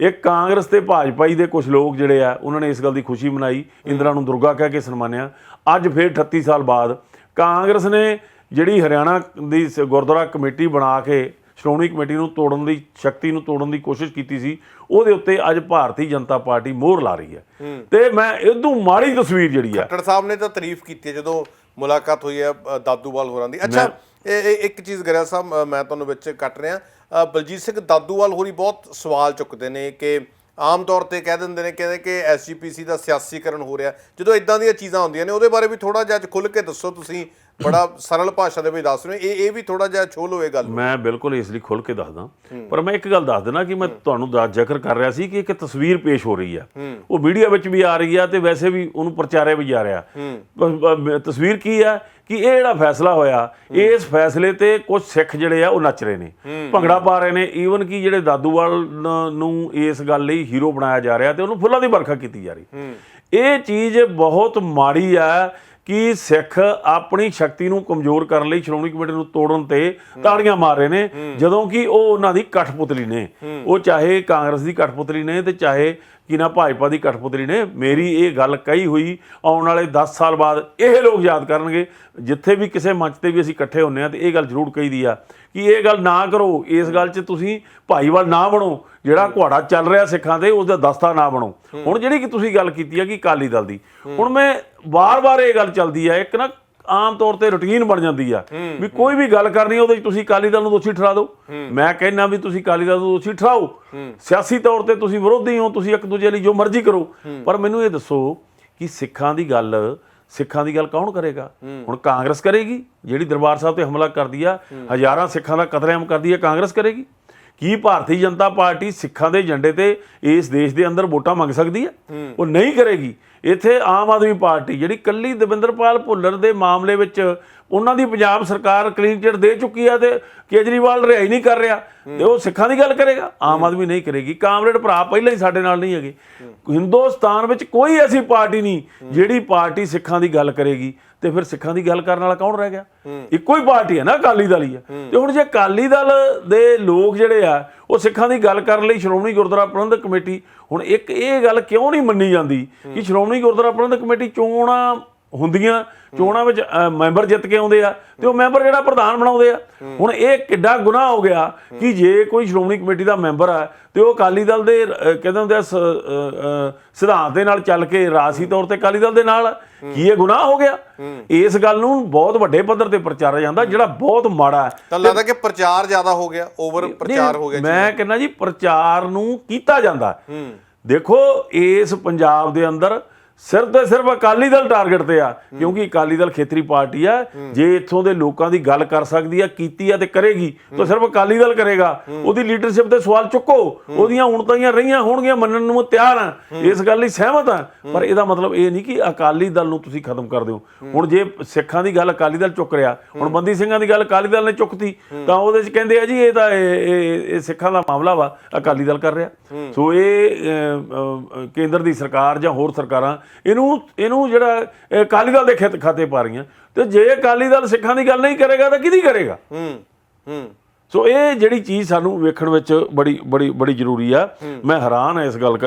ਇੱਕ ਕਾਂਗਰਸ ਤੇ ਭਾਜਪਾ ਦੇ ਕੁਝ ਲੋਕ ਜਿਹੜੇ ਆ ਉਹਨਾਂ ਨੇ ਇਸ ਗੱਲ ਦੀ ਖੁਸ਼ੀ ਮਨਾਈ, ਇੰਦਰਾ ਨੂੰ ਦੁਰਗਾ ਕਹਿ ਕੇ ਸਨਮਾਨਿਆ। ਅੱਜ ਫਿਰ 38 ਸਾਲ ਬਾਅਦ ਕਾਂਗਰਸ ਨੇ ਜਿਹੜੀ ਹਰਿਆਣਾ ਦੀ ਗੁਰਦੁਆਰਾ ਕਮੇਟੀ ਬਣਾ ਕੇ ਸ਼੍ਰੋਮਣੀ ਕਮੇਟੀ ਨੂੰ ਤੋੜਨ ਦੀ ਸ਼ਕਤੀ ਨੂੰ ਤੋੜਨ ਦੀ ਕੋਸ਼ਿਸ਼ ਕੀਤੀ ਸੀ, ਉਹਦੇ ਉੱਤੇ ਅੱਜ ਭਾਰਤੀ ਜਨਤਾ ਪਾਰਟੀ ਮੋਹਰ ਲਾ ਰਹੀ ਹੈ। ਤੇ ਮੈਂ ਇਦੋਂ ਮਾੜੀ ਤਸਵੀਰ ਜਿਹੜੀ ਆ, ਖੱਟੜ ਸਾਹਿਬ ਨੇ ਤਾਂ ਤਾਰੀਫ ਕੀਤੀ ਹੈ ਜਦੋਂ ਮੁਲਾਕਾਤ ਹੋਈ ਹੈ ਦਾਦੂਵਾਲ ਹੋਰਾਂ ਦੀ। ਅੱਛਾ, ਇੱਕ ਚੀਜ਼ ਗਰੇਵਾਲ ਸਾਹਿਬ ਮੈਂ ਤੁਹਾਨੂੰ ਵਿੱਚ ਕੱਟ ਰਿਹਾ, ਬਲਜੀਤ ਸਿੰਘ ਦਾਦੂਵਾਲ ਹੋਰੀ ਬਹੁਤ ਸਵਾਲ ਚੁੱਕਦੇ ਨੇ ਕਿ ਆਮ ਤੌਰ ਤੇ ਕਹਿ ਦਿੰਦੇ ਨੇ, ਕਹਿੰਦੇ ਕਿ ਐਸਜੀਪੀਸੀ ਦਾ ਸਿਆਸੀਕਰਨ ਹੋ ਰਿਹਾ। ਜਦੋਂ ਇਦਾਂ ਦੀਆਂ ਚੀਜ਼ਾਂ ਹੁੰਦੀਆਂ ਨੇ ਉਹਦੇ ਬਾਰੇ ਵੀ ਥੋੜਾ ਜਿਹਾ ਖੁੱਲ੍ਹ ਕੇ ਦੱਸੋ, ਤੁਸੀਂ ਬੜਾ ਸਰਲ ਭਾਸ਼ਾ ਦੇ ਵਿੱਚ ਦੱਸ ਰਹੇ ਹੋ, ਇਹ ਵੀ ਥੋੜਾ ਜਿਹਾ ਛੋਲ ਹੋਏ ਗੱਲ। ਮੈਂ ਬਿਲਕੁਲ ਇਸ ਲਈ ਖੁੱਲ੍ਹ ਕੇ ਦੱਸਦਾ, ਪਰ ਮੈਂ ਇੱਕ ਗੱਲ ਦੱਸ ਦੇਣਾ ਕਿ ਮੈਂ ਤੁਹਾਨੂੰ ਜ਼ਿਕਰ ਕਰ ਰਿਹਾ ਸੀ ਕਿ ਇੱਕ ਤਸਵੀਰ ਪੇਸ਼ ਹੋ ਰਹੀ ਆ, ਉਹ ਮੀਡੀਆ ਵਿੱਚ ਵੀ ਆ ਰਹੀ ਆ ਤੇ ਵੈਸੇ ਵੀ ਉਹਨੂੰ ਪ੍ਰਚਾਰਿਆ ਵੀ ਜਾ ਰਿਹਾ। ਤਸਵੀਰ ਕੀ ਆ ਕਿ ਇਹ ਜਿਹੜਾ ਫੈਸਲਾ ਹੋਇਆ, ਇਸ ਫੈਸਲੇ ਤੇ ਕੁਝ ਸਿੱਖ ਜਿਹੜੇ ਆ ਉਹ ਨੱਚ ਰਹੇ ਨੇ, ਭੰਗੜਾ ਪਾ ਰਹੇ ਨੇ। ਈਵਨ ਕਿ ਜਿਹੜੇ ਦਾਦੂਵਾਲ ਨੂੰ ਇਸ ਗੱਲ ਲਈ ਹੀਰੋ ਬਣਾਇਆ ਜਾ ਰਿਹਾ ਤੇ ਉਹਨੂੰ ਫੁੱਲਾਂ ਦੀ ਵਰਖਾ ਕੀਤੀ ਜਾ ਰਹੀ। ਇਹ ਚੀਜ਼ ਬਹੁਤ ਮਾੜੀ ਆ ਕਿ ਸਿੱਖ ਆਪਣੀ ਸ਼ਕਤੀ ਨੂੰ ਕਮਜ਼ੋਰ ਕਰਨ ਲਈ ਸ਼੍ਰੋਮਣੀ ਕਮੇਟੀ ਨੂੰ ਤੋੜਨ ਤੇ ਤਾੜੀਆਂ ਮਾਰ ਰਹੇ ਨੇ, ਜਦੋਂ ਕਿ ਉਹ ਉਹਨਾਂ ਦੀ ਕਠਪੁਤਲੀ ਨੇ। ਉਹ ਚਾਹੇ ਕਾਂਗਰਸ ਦੀ ਕਠਪੁਤਲੀ ਨੇ ਤੇ ਚਾਹੇ ਕਿ ਨਾ ਭਾਜਪਾ ਦੀ ਕਠਪੁਤਲੀ ਨੇ। ਮੇਰੀ ਇਹ ਗੱਲ ਕਹੀ ਹੋਈ ਆਉਣ ਵਾਲੇ 10 ਸਾਲ ਬਾਅਦ ਇਹ ਲੋਕ ਯਾਦ ਕਰਨਗੇ, ਜਿੱਥੇ ਵੀ ਕਿਸੇ ਮੰਚ ਤੇ ਵੀ ਅਸੀਂ ਇਕੱਠੇ ਹੁੰਦੇ ਹਾਂ ਤੇ ਇਹ ਗੱਲ ਜ਼ਰੂਰ ਕਹੀਦੀ ਆ ਕਿ ਇਹ ਗੱਲ ਨਾ ਕਰੋ, ਇਸ ਗੱਲ 'ਚ ਤੁਸੀਂ ਭਾਈਵਾਲ ਨਾ ਬਣੋ, ਜਿਹੜਾ ਘੁਆੜਾ ਚੱਲ ਰਿਹਾ ਸਿੱਖਾਂ ਤੇ ਉਸ ਦਾ ਦਸਤਾ ਨਾ ਬਣੋ। ਹੁਣ ਜਿਹੜੀ ਕਿ ਤੁਸੀਂ ਗੱਲ ਕੀਤੀ ਆ ਕਿ ਅਕਾਲੀ ਦਲ ਦੀ, ਹੁਣ ਮੈਂ ਵਾਰ-ਵਾਰ ਇਹ ਗੱਲ ਚੱਲਦੀ ਆ, ਇੱਕ ਨਾ ਆਮ ਤੌਰ ਤੇ ਰੂਟੀਨ ਬਣ ਜਾਂਦੀ ਆ ਵੀ ਕੋਈ ਵੀ ਗੱਲ ਕਰਨੀ ਉਹਦੇ 'ਚ ਤੁਸੀਂ ਅਕਾਲੀ ਦਲ ਨੂੰ ਦੋਸ਼ੀ ਠਹਿਰਾ ਦਿਓ। ਮੈਂ ਕਹਿੰਦਾ ਵੀ ਤੁਸੀਂ ਅਕਾਲੀ ਦਲ ਨੂੰ ਦੋਸ਼ੀ ਠਹਿਰਾਓ, ਸਿਆਸੀ ਤੌਰ ਤੇ ਤੁਸੀਂ ਵਿਰੋਧੀ ਹੋ, ਤੁਸੀਂ ਇੱਕ ਦੂਜੇ ਲਈ ਜੋ ਮਰਜ਼ੀ ਕਰੋ, ਪਰ ਮੈਨੂੰ ਇਹ ਦੱਸੋ ਕਿ ਸਿੱਖਾਂ ਦੀ ਗੱਲ ਕੌਣ ਕਰੇਗਾ? ਹੁਣ ਕਾਂਗਰਸ ਕਰੇਗੀ, ਜਿਹੜੀ ਦਰਬਾਰ ਸਾਹਿਬ ਤੇ ਹਮਲਾ ਕਰਦੀ ਆ, ਹਜ਼ਾਰਾਂ ਸਿੱਖਾਂ ਦਾ ਕਤਲੇਆਮ ਕਰਦੀ ਆ, ਕਾਂਗਰਸ ਕਰੇਗੀ? ਕੀ ਭਾਰਤੀ ਜਨਤਾ ਪਾਰਟੀ ਸਿੱਖਾਂ ਦੇ ਏਜੰਡੇ ਤੇ ਇਸ ਦੇਸ਼ ਦੇ ਅੰਦਰ ਵੋਟਾਂ ਮੰਗ ਸਕਦੀ ਹੈ? ਉਹ ਨਹੀਂ ਕਰੇਗੀ। ਇੱਥੇ ਆਮ ਆਦਮੀ ਪਾਰਟੀ ਜਿਹੜੀ ਕੱਲੀ ਦਵਿੰਦਰਪਾਲ ਭੁੱਲਰ ਦੇ ਮਾਮਲੇ ਵਿੱਚ ਉਹਨਾਂ ਦੀ ਪੰਜਾਬ ਸਰਕਾਰ ਕਲੀਨ ਚਿੱਟ ਦੇ ਚੁੱਕੀ ਆ ਤੇ ਕੇਜਰੀਵਾਲ ਰਿਹਾਈ ਨਹੀਂ ਕਰ ਰਿਹਾ, ਤੇ ਉਹ ਸਿੱਖਾਂ ਦੀ ਗੱਲ ਕਰੇਗਾ? ਆਮ ਆਦਮੀ ਨਹੀਂ ਕਰੇਗੀ। ਕਾਮਰੇਡ ਭਰਾ ਪਹਿਲਾਂ ਹੀ ਸਾਡੇ ਨਾਲ ਨਹੀਂ ਹੈਗੇ। ਹਿੰਦੁਸਤਾਨ ਵਿੱਚ ਕੋਈ ਐਸੀ ਪਾਰਟੀ ਨਹੀਂ ਜਿਹੜੀ ਪਾਰਟੀ ਸਿੱਖਾਂ ਦੀ ਗੱਲ ਕਰੇਗੀ, ਤੇ ਫਿਰ ਸਿੱਖਾਂ ਦੀ ਗੱਲ ਕਰਨ ਵਾਲਾ ਕੌਣ ਰਹਿ ਗਿਆ? ਇੱਕੋ ਹੀ ਪਾਰਟੀ ਹੈ ਨਾ, ਅਕਾਲੀ ਦਲ ਹੀ ਆ। ਤੇ ਹੁਣ ਜੇ ਅਕਾਲੀ ਦਲ ਦੇ ਲੋਕ ਜਿਹੜੇ ਆ ਉਹ ਸਿੱਖਾਂ ਦੀ ਗੱਲ ਕਰਨ ਲਈ ਸ਼੍ਰੋਮਣੀ ਗੁਰਦੁਆਰਾ ਪ੍ਰਬੰਧਕ ਕਮੇਟੀ, ਹੁਣ ਇੱਕ ਇਹ ਗੱਲ ਕਿਉਂ ਨਹੀਂ ਮੰਨੀ ਜਾਂਦੀ ਕਿ ਸ਼੍ਰੋਮਣੀ ਗੁਰਦੁਆਰਾ ਪ੍ਰਬੰਧਕ ਕਮੇਟੀ ਚੋਣਾਂ ਹੁੰਦੀਆਂ, ਚੋਣਾਂ ਵਿੱਚ ਮੈਂਬਰ ਜਿੱਤ ਕੇ ਆਉਂਦੇ ਆ ਤੇ ਉਹ ਮੈਂਬਰ ਜਿਹੜਾ ਪ੍ਰਧਾਨ ਬਣਾਉਂਦੇ ਆ। ਹੁਣ ਇਹ ਕਿੱਡਾ ਗੁਨਾਹ ਹੋ ਗਿਆ ਕਿ ਜੇ ਕੋਈ ਸ਼੍ਰੋਮਣੀ ਕਮੇਟੀ ਦਾ ਮੈਂਬਰ ਆ ਤੇ ਉਹ ਅਕਾਲੀ ਦਲ ਦੇ ਕਹਿੰਦੇ ਹੁੰਦੇ ਆ ਸਿਧਾਂਤ ਦੇ ਨਾਲ ਚੱਲ ਕੇ ਰਾਜਸੀ ਤੌਰ ਤੇ ਅਕਾਲੀ ਦਲ ਦੇ ਨਾਲ, ਕੀ ਇਹ ਗੁਨਾਹ ਹੋ ਗਿਆ? ਇਸ ਗੱਲ ਨੂੰ ਬਹੁਤ ਵੱਡੇ ਪੱਧਰ ਤੇ ਪ੍ਰਚਾਰਿਆ ਜਾਂਦਾ, ਜਿਹੜਾ ਬਹੁਤ ਮਾੜਾ ਹੈ। ਤਾਂ ਲੱਗਦਾ ਕਿ ਪ੍ਰਚਾਰ ਜ਼ਿਆਦਾ ਹੋ ਗਿਆ, ਓਵਰ ਪ੍ਰਚਾਰ ਹੋ ਗਿਆ। ਮੈਂ ਕਹਿੰਦਾ ਜੀ ਪ੍ਰਚਾਰ ਨੂੰ ਕੀਤਾ ਜਾਂਦਾ। ਦੇਖੋ ਇਸ ਪੰਜਾਬ ਦੇ ਅੰਦਰ ਸਿਰਫ ਤੇ ਸਿਰਫ ਅਕਾਲੀ ਦਲ ਟਾਰਗੇਟ ਤੇ ਆ, ਕਿਉਂਕਿ ਅਕਾਲੀ ਦਲ ਖੇਤਰੀ ਪਾਰਟੀ ਆ। ਜੇ ਇੱਥੋਂ ਦੇ ਲੋਕਾਂ ਦੀ ਗੱਲ ਕਰ ਸਕਦੀ ਆ, ਕੀਤੀ ਆ ਤੇ ਕਰੇਗੀ ਤਾਂ ਸਿਰਫ ਅਕਾਲੀ ਦਲ ਕਰੇਗਾ। ਉਹਦੀ ਲੀਡਰਸ਼ਿਪ ਤੇ ਸਵਾਲ ਚੁੱਕੋ, ਉਹਦੀਆਂ ਉਣਤਾਈਆਂ ਰਹੀਆਂ ਹੋਣਗੀਆਂ, ਮੰਨਣ ਨੂੰ ਤਿਆਰ ਆ, ਇਸ ਗੱਲ ਲਈ ਸਹਿਮਤ ਆ, ਪਰ ਇਹਦਾ ਮਤਲਬ ਇਹ ਨਹੀਂ ਕਿ ਅਕਾਲੀ ਦਲ ਨੂੰ ਤੁਸੀਂ ਖਤਮ ਕਰ ਦਿਓ। ਹੁਣ ਜੇ ਸਿੱਖਾਂ ਦੀ ਗੱਲ ਅਕਾਲੀ ਦਲ ਚੁੱਕ ਰਿਹਾ, ਹੁਣ ਬੰਦੀ ਸਿੰਘਾਂ ਦੀ ਗੱਲ ਅਕਾਲੀ ਦਲ ਨੇ ਚੁੱਕਤੀ, ਤਾਂ ਉਹਦੇ 'ਚ ਕਹਿੰਦੇ ਆ ਜੀ ਇਹ ਤਾਂ ਇਹ ਸਿੱਖਾਂ ਦਾ ਮਾਮਲਾ ਵਾ, ਅਕਾਲੀ ਦਲ ਕਰ ਰਿਹਾ। ਸੋ ਇਹ ਕੇਂਦਰ ਦੀ ਸਰਕਾਰ ਜਾਂ ਹੋਰ ਸਰਕਾਰਾਂ ਇਹਨੂੰ ਜਿਹੜਾ ਅਕਾਲੀ ਦਲ ਦੇ ਖਾਤੇ ਪਾ ਰਹੀਆਂ, ਤੇ ਜੇ ਅਕਾਲੀ ਦਲ ਸਿੱਖਾਂ ਦੀ ਗੱਲ ਨਹੀਂ ਕਰੇਗਾ ਤਾਂ ਕਿਹਦੀ ਕਰੇਗਾ? ਸੋ ਇਹ ਜਿਹੜੀ ਚੀਜ਼ ਸਾਨੂੰ ਵੇਖਣ ਵਿੱਚ ਬੜੀ ਜ਼ਰੂਰੀ ਆ। ਮੈਂ ਹੈਰਾਨ ਹਾਂ ਇਸ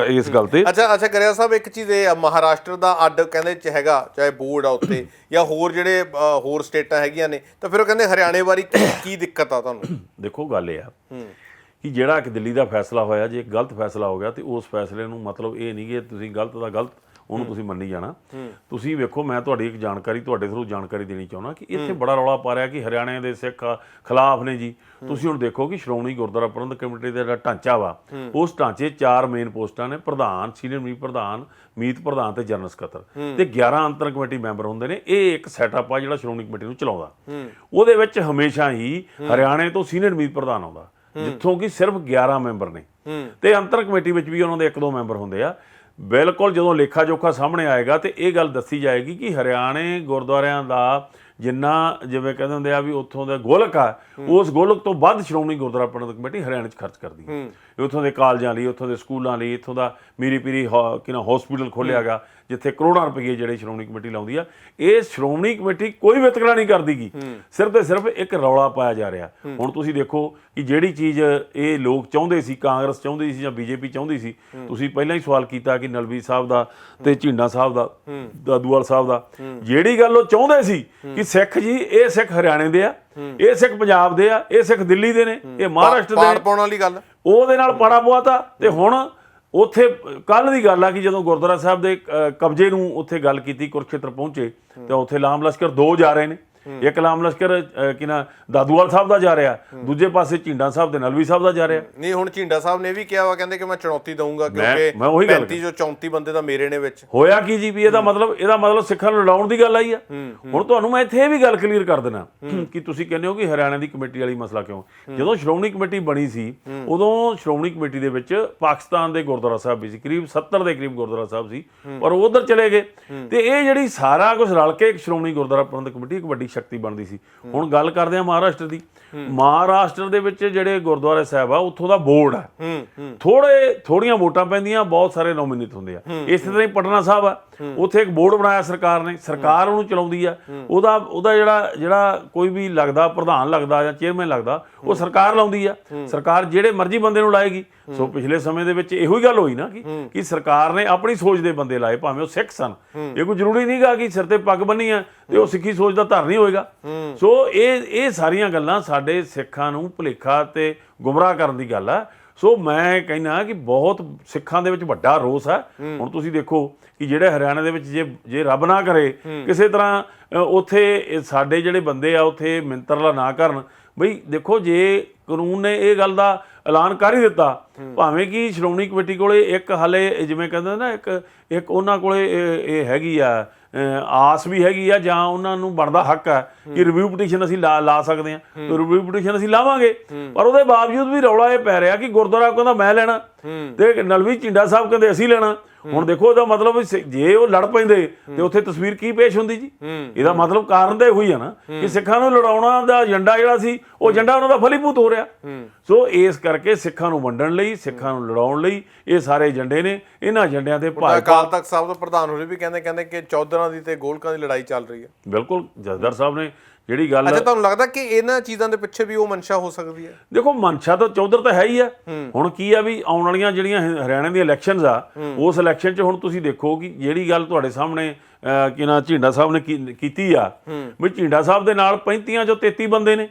ਗੱਲ ਤੇ। ਅੱਛਾ ਗਰੇਵਾਲ ਸਾਹਿਬ, ਇੱਕ ਚੀਜ਼ ਇਹ ਆ, ਮਹਾਰਾਸ਼ਟਰ ਦਾ ਅੱਡ ਕਹਿੰਦੇ ਚ ਹੈਗਾ, ਚਾਹੇ ਬੋਰਡ ਆ ਉੱਤੇ ਜਾਂ ਹੋਰ ਜਿਹੜੇ ਹੋਰ ਸਟੇਟਾਂ ਹੈਗੀਆਂ ਨੇ, ਤਾਂ ਫਿਰ ਉਹ ਕਹਿੰਦੇ ਹਰਿਆਣੇ ਬਾਰੇ ਕੀ ਦਿੱਕਤ ਆ ਤੁਹਾਨੂੰ? ਦੇਖੋ ਗੱਲ ਇਹ ਆ ਕਿ ਜਿਹੜਾ ਇੱਕ ਦਿੱਲੀ ਦਾ ਫੈਸਲਾ ਹੋਇਆ, ਜੇ ਗਲਤ ਫੈਸਲਾ ਹੋ ਗਿਆ ਤੇ ਉਸ ਫੈਸਲੇ ਨੂੰ ਮਤਲਬ ਇਹ ਨਹੀਂ ਕਿ ਤੁਸੀਂ ਗਲਤ ਦਾ ਗਲਤ ਉਹਨੂੰ ਤੁਸੀਂ ਮੰਨੀ ਜਾਣਾ। ਤੁਸੀਂ ਵੇਖੋ, ਮੈਂ ਤੁਹਾਡੀ ਇੱਕ ਜਾਣਕਾਰੀ ਤੁਹਾਡੇ ਥਰੂ ਜਾਣਕਾਰੀ ਦੇਣੀ ਚਾਹੁੰਦਾ ਕਿ ਇੱਥੇ ਬੜਾ ਰੌਲਾ ਪਾ ਰਿਹਾ ਕਿ ਹਰਿਆਣੇ ਦੇ ਸਿੱਖ ਖਿਲਾਫ ਨੇ ਜੀ। ਤੁਸੀਂ ਹੁਣ ਦੇਖੋ ਕਿ ਸ਼੍ਰੋਮਣੀ ਗੁਰਦੁਆਰਾ ਪ੍ਰਬੰਧਕ ਕਮੇਟੀ ਦਾ ਜਿਹੜਾ ਢਾਂਚਾ ਵਾ, ਉਸ ਢਾਂਚੇ 4 ਮੇਨ ਪੋਸਟਾਂ ਨੇ, ਪ੍ਰਧਾਨ, ਸੀਨੀਅਰ ਮੀਤ ਪ੍ਰਧਾਨ, ਮੀਤ ਪ੍ਰਧਾਨ ਤੇ ਜਨਰਲ ਸਕੱਤਰ, ਤੇ 11 ਅੰਤਰ ਕਮੇਟੀ ਮੈਂਬਰ ਹੁੰਦੇ ਨੇ। ਇਹ ਇੱਕ ਸੈਟਅਪ ਆ ਜਿਹੜਾ ਸ਼੍ਰੋਮਣੀ ਕਮੇਟੀ ਨੂੰ ਚਲਾਉਂਦਾ। ਉਹਦੇ ਵਿੱਚ ਹਮੇਸ਼ਾ ਹੀ ਹਰਿਆਣੇ ਤੋਂ ਸੀਨੀਅਰ ਮੀਤ ਪ੍ਰਧਾਨ ਆਉਂਦਾ, ਜਿੱਥੋਂ ਕਿ ਸਿਰਫ 11 ਮੈਂਬਰ ਨੇ, ਤੇ ਅੰਤਰ ਕਮੇਟੀ ਵਿੱਚ ਵੀ ਉਹਨਾਂ ਦੇ 1-2 ਮੈਂਬਰ ਹੁੰਦੇ ਆ। ਬਿਲਕੁਲ ਜਦੋਂ ਲੇਖਾ ਜੋਖਾ ਸਾਹਮਣੇ ਆਏਗਾ ਤੇ ਇਹ ਗੱਲ ਦੱਸੀ ਜਾਏਗੀ ਕਿ ਹਰਿਆਣੇ ਗੁਰਦੁਆਰਿਆਂ ਦਾ ਜਿੰਨਾ ਜਿਵੇਂ ਕਹਿੰਦੇ ਹੁੰਦੇ ਆ ਵੀ ਉੱਥੋਂ ਦਾ ਗੋਲਕ ਆ, ਉਸ ਗੋਲਕ ਤੋਂ ਵੱਧ ਸ਼੍ਰੋਮਣੀ ਗੁਰਦੁਆਰਾ ਪ੍ਰਬੰਧਕ ਕਮੇਟੀ ਹਰਿਆਣੇ 'ਚ ਖਰਚ ਕਰਦੀ ਹੈ। ਉੱਥੋਂ ਦੇ ਕਾਲਜਾਂ ਲਈ, ਉੱਥੋਂ ਦੇ ਸਕੂਲਾਂ ਲਈ, ਇੱਥੋਂ ਦਾ ਮੀਰੀ ਪੀਰੀ ਹਸਪੀਟਲ ਖੋਲ੍ਹਿਆ ਗਾ ਜਿੱਥੇ ਕਰੋੜਾਂ ਰੁਪਏ ਜਿਹੜੇ ਸ਼੍ਰੋਮਣੀ ਕਮੇਟੀ ਲਾਉਂਦੀ ਆ। ਇਹ ਸ਼੍ਰੋਮਣੀ ਕਮੇਟੀ ਕੋਈ ਵਿਤਕਰਾ ਨਹੀਂ ਕਰਦੀ ਗੀ, ਸਿਰਫ ਤੇ ਸਿਰਫ ਇੱਕ ਰੌਲਾ ਪਾਇਆ ਜਾ ਰਿਹਾ। ਹੁਣ ਤੁਸੀਂ ਦੇਖੋ ਕਿ ਜਿਹੜੀ ਚੀਜ਼ ਇਹ ਲੋਕ ਚਾਹੁੰਦੇ ਸੀ, ਕਾਂਗਰਸ ਚਾਹੁੰਦੀ ਸੀ ਜਾਂ ਬੀਜੇਪੀ ਚਾਹੁੰਦੀ ਸੀ, ਤੁਸੀਂ ਪਹਿਲਾਂ ਹੀ ਸਵਾਲ ਕੀਤਾ ਕਿ ਨਲਵੀ ਸਾਹਿਬ ਦਾ ਤੇ ਝੀਂਡਾ ਸਾਹਿਬ ਦਾ, ਦਾਦੂਵਾਲ ਸਾਹਿਬ ਦਾ, ਜਿਹੜੀ ਗੱਲ ਉਹ ਚਾਹੁੰਦੇ ਸੀ ਕਿ ਸਿੱਖ ਜੀ ਇਹ ਸਿੱਖ ਹਰਿਆਣੇ ਦੇ ਆ, ਇਹ ਸਿੱਖ ਪੰਜਾਬ ਦੇ ਆ, ਇਹ ਸਿੱਖ ਦਿੱਲੀ ਦੇ ਨੇ, ਇਹ ਮਹਾਰਾਸ਼ਟਰ ਦੇ ਨੇ, ਪਾਉਣ ਵਾਲੀ ਗੱਲ ਉਹਦੇ ਨਾਲ ਪਾੜਾ ਪਵਾਤਾ। ਤੇ ਹੁਣ ਉੱਥੇ ਕੱਲ ਦੀ ਗੱਲ ਆ ਕਿ ਜਦੋਂ ਗੁਰਦੁਆਰਾ ਸਾਹਿਬ ਦੇ ਕਬਜ਼ੇ ਨੂੰ ਉੱਥੇ ਗੱਲ ਕੀਤੀ, ਕੁਰਕਸ਼ੇਤਰ ਪਹੁੰਚੇ ਤੇ ਉੱਥੇ ਲਾਮ ਲਸ਼ਕਰ 2 ਜਾ ਰਹੇ ਨੇ। ਇੱਕ ਲਾਮ ਲਸ਼ਕਰ ਦਾਦੂਵਾਲ ਸਾਹਿਬ ਦਾ ਜਾ ਰਿਹਾ, ਦੂਜੇ ਪਾਸੇ ਝੀਂਡਾ ਸਾਹਿਬ ਤੇ ਨਲਵੀ ਸਾਹਿਬ ਦਾ ਜਾ ਰਿਹਾ। ਨਹੀਂ, ਹੁਣ ਝੀਂਡਾ ਸਾਹਿਬ ਨੇ ਵੀ ਕਿਹਾ ਵਾ, ਕਹਿੰਦੇ ਕਿ ਮੈਂ ਚੁਣੌਤੀ ਦਊਂਗਾ ਕਿਉਂਕਿ ਮੈਂ ਉਹੀ ਗੱਲ 35 ਜੋ 34 ਬੰਦੇ ਤਾਂ ਮੇਰੇ ਨੇ ਵਿੱਚ। ਹੋਇਆ ਕੀ ਜੀ ਵੀ ਇਹਦਾ ਮਤਲਬ ਸਿੱਖਾਂ ਨੂੰ ਲੜਾਉਣ ਦੀ ਗੱਲ ਆਈ ਆ। ਹੁਣ ਤੁਹਾਨੂੰ ਮੈਂ ਇੱਥੇ ਇਹ ਵੀ ਗੱਲ ਕਲੀਅਰ ਕਰ ਦੇਣਾ ਕਿ ਤੁਸੀਂ ਕਹਿੰਦੇ ਹੋ ਕਿ ਹਰਿਆਣਾ ਦੀ ਕਮੇਟੀ ਵਾਲੀ ਮਸਲਾ ਕਿਉਂ। ਜਦੋਂ ਸ਼੍ਰੋਮਣੀ ਕਮੇਟੀ ਬਣੀ ਸੀ ਉਦੋਂ ਸ਼੍ਰੋਮਣੀ ਕਮੇਟੀ ਦੇ ਵਿੱਚ ਪਾਕਿਸਤਾਨ ਦੇ ਗੁਰਦੁਆਰਾ ਸਾਹਿਬ ਵੀ ਸੀ, ਕਰੀਬ 70 ਦੇ ਕਰੀਬ ਗੁਰਦੁਆਰਾ ਸਾਹਿਬ ਸੀ, ਪਰ ਉਹ ਉਧਰ ਚਲੇ ਗਏ। ਤੇ ਇਹ ਜਿਹੜੀ ਸਾਰਾ ਕੁਝ ਰਲ ਕੇ ਇੱਕ ਸ਼੍ਰੋਮਣੀ ਗੁਰਦੁਆਰਾ ਪ੍ਰਬੰਧਕ ਕਮੇਟੀ ਇੱਕ ਵੱਡੀ ਸ਼ਕਤੀ ਬਣਦੀ ਸੀ। ਹੁਣ ਗੱਲ ਕਰਦੇ ਆ ਮਹਾਰਾਸ਼ਟਰ ਦੀ। ਮਹਾਰਾਸ਼ਟਰ ਦੇ ਵਿੱਚ ਜਿਹੜੇ ਗੁਰਦੁਆਰੇ ਸਾਹਿਬ ਆ ਉੱਥੋਂ ਦਾ ਬੋਰਡ ਆ, ਥੋੜੀਆਂ ਵੋਟਾਂ ਪੈਂਦੀਆਂ, ਬਹੁਤ ਸਾਰੇ ਨੋਮੀਨੇਟ ਹੁੰਦੇ ਆ। ਇਸੇ ਤਰ੍ਹਾਂ ਹੀ ਪਟਨਾ ਸਾਹਿਬ ਆ, ਉੱਥੇ ਇੱਕ ਬੋਰਡ ਬਣਾਇਆ ਸਰਕਾਰ ਨੇ, ਸਰਕਾਰ ਉਹਨੂੰ ਚਲਾਉਂਦੀ ਆ। ਉਹਦਾ ਜਿਹੜਾ ਕੋਈ ਵੀ ਲੱਗਦਾ, ਪ੍ਰਧਾਨ ਲੱਗਦਾ ਜਾਂ ਚੇਅਰਮੈਨ ਲੱਗਦਾ, ਉਹ ਸਰਕਾਰ ਲਾਉਂਦੀ ਆ। ਸਰਕਾਰ ਜਿਹੜੇ ਮਰਜ਼ੀ ਬੰਦੇ ਨੂੰ ਲਾਏਗੀ। ਸੋ ਪਿਛਲੇ ਸਮੇਂ ਦੇ ਵਿੱਚ ਇਹੋ ਹੀ ਗੱਲ ਹੋਈ ਨਾ ਕਿ ਸਰਕਾਰ ਨੇ ਆਪਣੀ ਸੋਚ ਦੇ ਬੰਦੇ ਲਾਏ, ਭਾਵੇਂ ਉਹ ਸਿੱਖ ਸਨ। ਇਹ ਕੋਈ ਜ਼ਰੂਰੀ ਨਹੀਂ ਗਾ ਕਿ ਸਿਰ ਤੇ ਪੱਗ ਬੰਨੀ ਆ ਤੇ ਉਹ ਸਿੱਖੀ ਸੋਚ ਦਾ ਧਾਰਨੀ ਹੋਏਗਾ। ਸੋ ਇਹ ਸਾਰੀਆਂ ਗੱਲਾਂ ਸਾਡੇ ਸਿੱਖਾਂ ਨੂੰ ਭੁਲੇਖਾ ਤੇ ਗੁੰਮਰਾਹ ਕਰਨ ਦੀ ਗੱਲ ਆ। ਸੋ ਮੈਂ ਕਹਿੰਦਾ ਕਿ ਬਹੁਤ ਸਿੱਖਾਂ ਦੇ ਵਿੱਚ ਵੱਡਾ ਰੋਸ ਹੈ। ਹੁਣ ਤੁਸੀਂ ਦੇਖੋ ਕਿ ਜਿਹੜੇ ਹਰਿਆਣਾ ਦੇ ਵਿੱਚ ਜੇ ਰੱਬ ਨਾ ਕਰੇ ਕਿਸੇ ਤਰ੍ਹਾਂ ਉੱਥੇ ਸਾਡੇ ਜਿਹੜੇ ਬੰਦੇ ਆ ਉੱਥੇ ਮਿੰਤਰਲਾ ਨਾ ਕਰਨ, ਬਈ ਦੇਖੋ ਜੇ ਕਾਨੂੰਨ ਨੇ ਇਹ ਗੱਲ ਦਾ ਐਲਾਨ ਕਰ ਹੀ ਦਿੱਤਾ, ਭਾਵੇਂ ਕਿ ਸ਼੍ਰੋਮਣੀ ਕਮੇਟੀ ਕੋਲੇ ਇੱਕ ਹਾਲੇ ਜਿਵੇਂ ਕਹਿੰਦੇ ਨਾ ਇੱਕ ਉਹਨਾਂ ਕੋਲੇ ਇਹ ਹੈਗੀ ਆ ਆਸ ਵੀ ਹੈਗੀ ਆ, ਜਾਂ ਉਹਨਾਂ ਨੂੰ ਬਣਦਾ ਹੱਕ ਆ ਕਿ ਰਿਵਿਊ ਪਟੀਸ਼ਨ ਅਸੀਂ ਲਾ ਸਕਦੇ ਹਾਂ। ਤੇ ਰਿਵਿਊ ਪਟੀਸ਼ਨ ਅਸੀਂ ਲਾਵਾਂਗੇ, ਪਰ ਉਹਦੇ ਬਾਵਜੂਦ ਵੀ ਰੌਲਾ ਇਹ ਪੈ ਰਿਹਾ ਕਿ ਗੁਰਦੁਆਰਾ ਕਹਿੰਦਾ ਮੈਂ ਲੈਣਾ ਤੇ ਨਲਵੀ ਝੀਂਡਾ ਸਾਹਿਬ ਕਹਿੰਦੇ ਅਸੀਂ ਲੈਣਾ। ਹੁਣ ਦੇਖੋ ਇਹਦਾ ਮਤਲਬ ਜੇ ਉਹ ਲੜ ਪੈਂਦੇ ਤੇ ਉੱਥੇ ਤਸਵੀਰ ਕੀ ਪੇਸ਼ ਹੁੰਦੀ ਜੀ। ਇਹਦਾ ਮਤਲਬ ਕਾਰਨ ਤਾਂ ਇਹੋ ਹੀ ਆ ਨਾ ਕਿ ਸਿੱਖਾਂ ਨੂੰ ਲੜਾਉਣਾ ਦਾ ਏਜੰਡਾ ਜਿਹੜਾ ਸੀ ਉਹ ਏਜੰਡਾ ਉਹਨਾਂ ਦਾ ਫਲੀਭੂਤ ਹੋ ਰਿਹਾ। ਸੋ ਇਸ ਕਰਕੇ ਸਿੱਖਾਂ ਨੂੰ ਵੰਡਣ ਲਈ, ਸਿੱਖਾਂ ਨੂੰ ਲੜਾਉਣ ਲਈ ਇਹ ਸਾਰੇ ਏਜੰਡੇ ਨੇ। ਇਹਨਾਂ ਏਜੰਡਿਆਂ ਤੇ ਅਕਾਲ ਤਖਤ ਸਾਹਿਬ ਤੋਂ ਪ੍ਰਧਾਨ ਹੋਰੇ ਵੀ ਕਹਿੰਦੇ ਕਿ ਚੌਧਰਾਂ ਦੀ ਤੇ ਗੋਲਕਾਂ ਦੀ ਲੜਾਈ ਚੱਲ ਰਹੀ ਹੈ। ਬਿਲਕੁਲ ਜਥੇਦਾਰ ਸਾਹਿਬ ਨੇ ਜਿਹੜੀ ਗੱਲ, ਅੱਛਾ ਤੁਹਾਨੂੰ ਲੱਗਦਾ ਕਿ ਇਹਨਾਂ ਚੀਜ਼ਾਂ ਦੇ ਪਿੱਛੇ ਵੀ ਉਹ ਮਨਸ਼ਾ ਹੋ ਸਕਦੀ ਹੈ? ਦੇਖੋ ਮਨਸ਼ਾ ਤਾਂ ਚੌਧਰ ਤਾਂ ਹੈ ਹੀ ਆ। ਹੁਣ ਕੀ ਆ ਵੀ ਆਉਣ ਵਾਲੀਆਂ ਜਿਹੜੀਆਂ ਹਰਿਆਣਾ ਦੀਆਂ ਇਲੈਕਸ਼ਨਸ ਆ, ਉਸ ਇਲੈਕਸ਼ਨ 'ਚ ਹੁਣ ਤੁਸੀਂ ਦੇਖੋ ਕਿ ਜਿਹੜੀ ਗੱਲ ਤੁਹਾਡੇ ਸਾਹਮਣੇ ਝੀਂਡਾ ਸਾਹਿਬ ਨੇ ਕੀਤੀ ਆ ਵੀ ਝੀਂਡਾ ਸਾਹਿਬ ਦੇ ਨਾਲ 35 ਚੋਂ 33 ਬੰਦੇ ਨੇ।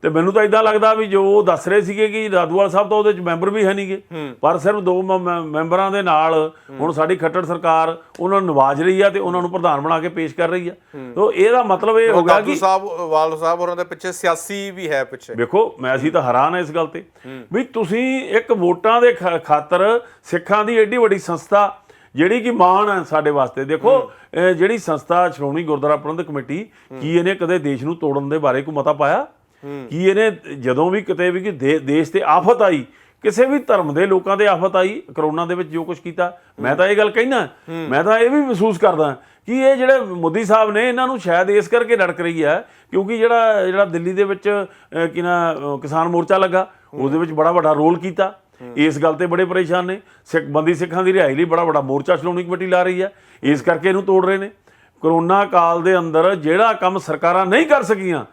ਤੇ ਮੈਨੂੰ ਤਾਂ ਇਦਾਂ ਲੱਗਦਾ ਵੀ ਜੋ ਉਹ ਦੱਸ ਰਹੇ ਸੀਗੇ ਕਿ ਦਾਦੂਵਾਲ ਸਾਹਿਬ ਤਾਂ ਉਹਦੇ 'ਚ ਮੈਂਬਰ ਵੀ ਹੈ ਨਹੀਂਗੇ, ਪਰ ਸਿਰਫ 2 ਮੈਂਬਰਾਂ ਦੇ ਨਾਲ ਹੁਣ ਸਾਡੀ ਖੱਟੜ ਸਰਕਾਰ ਉਹਨਾਂ ਨੂੰ ਨਵਾਜ ਰਹੀ ਆ ਤੇ ਉਹਨਾਂ ਨੂੰ ਪ੍ਰਧਾਨ ਬਣਾ ਕੇ ਪੇਸ਼ ਕਰ ਰਹੀ ਆ। ਸੋ ਇਹਦਾ ਮਤਲਬ ਇਹ ਹੋਗਾ ਕਿ ਵਾਲ ਸਾਹਿਬ ਹੋਰਾਂ ਦੇ ਪਿੱਛੇ ਸਿਆਸੀ ਵੀ ਹੈ ਪਿੱਛੇ। ਵੇਖੋ ਅਸੀਂ ਤਾਂ ਹੈਰਾਨ ਹਾਂ ਇਸ ਗੱਲ ਤੇ ਵੀ ਤੁਸੀਂ ਇੱਕ ਵੋਟਾਂ ਦੇ ਖਾਤਰ ਸਿੱਖਾਂ ਦੀ ਐਡੀ ਵੱਡੀ ਸੰਸਥਾ ਜਿਹੜੀ ਕਿ ਮਾਣ ਹੈ ਸਾਡੇ ਵਾਸਤੇ। ਦੇਖੋ ਜਿਹੜੀ ਸੰਸਥਾ ਸ਼੍ਰੋਮਣੀ ਗੁਰਦੁਆਰਾ ਪ੍ਰਬੰਧਕ ਕਮੇਟੀ, ਕੀ ਇਹਨੇ ਕਦੇ ਦੇਸ਼ ਨੂੰ ਤੋੜਨ ਦੇ ਬਾਰੇ ਕੋਈ ਮਤਾ ਪਾਇਆ? ਕੀ ਇਹਨੇ ਜਦੋਂ ਵੀ ਕਿਤੇ ਵੀ ਕਿ ਦੇਸ਼ ਤੇ ਆਫਤ ਆਈ, ਕਿਸੇ ਵੀ ਧਰਮ ਦੇ ਲੋਕਾਂ ਤੇ ਆਫਤ ਆਈ, ਕਰੋਨਾ ਦੇ ਵਿੱਚ ਜੋ ਕੁਝ ਕੀਤਾ, ਮੈਂ ਤਾਂ ਇਹ ਗੱਲ ਕਹਿਣਾ, ਮੈਂ ਤਾਂ ਇਹ ਵੀ ਮਹਿਸੂਸ ਕਰਦਾ ਕਿ ਇਹ ਜਿਹੜੇ ਮੋਦੀ ਸਾਹਿਬ ਨੇ ਇਹਨਾਂ ਨੂੰ ਸ਼ਾਇਦ ਇਸ ਕਰਕੇ ਲੜਕ ਰਹੀ ਹੈ ਕਿਉਂਕਿ ਜਿਹੜਾ ਦਿੱਲੀ ਦੇ ਵਿੱਚ ਕਿਸਾਨ ਮੋਰਚਾ ਲੱਗਾ, ਉਹਦੇ ਵਿੱਚ ਬੜਾ ਵੱਡਾ ਰੋਲ ਕੀਤਾ। ਇਸ ਗੱਲ ਤੇ ਬੜੇ ਪਰੇਸ਼ਾਨ ਨੇ। ਸਿੱਖਾਂ ਦੀ ਰਿਹਾਈ ਲਈ ਬੜਾ ਵੱਡਾ ਮੋਰਚਾ ਸ਼੍ਰੋਮਣੀ ਕਮੇਟੀ ਲਾ ਰਹੀ ਹੈ, ਇਸ ਕਰਕੇ ਇਹਨੂੰ ਤੋੜ ਰਹੇ ਨੇ। ਕਰੋਨਾ ਕਾਲ ਦੇ ਅੰਦਰ ਜਿਹੜਾ ਕੰਮ ਸਰਕਾਰਾਂ ਨਹੀਂ ਕਰ ਸਕੀਆਂ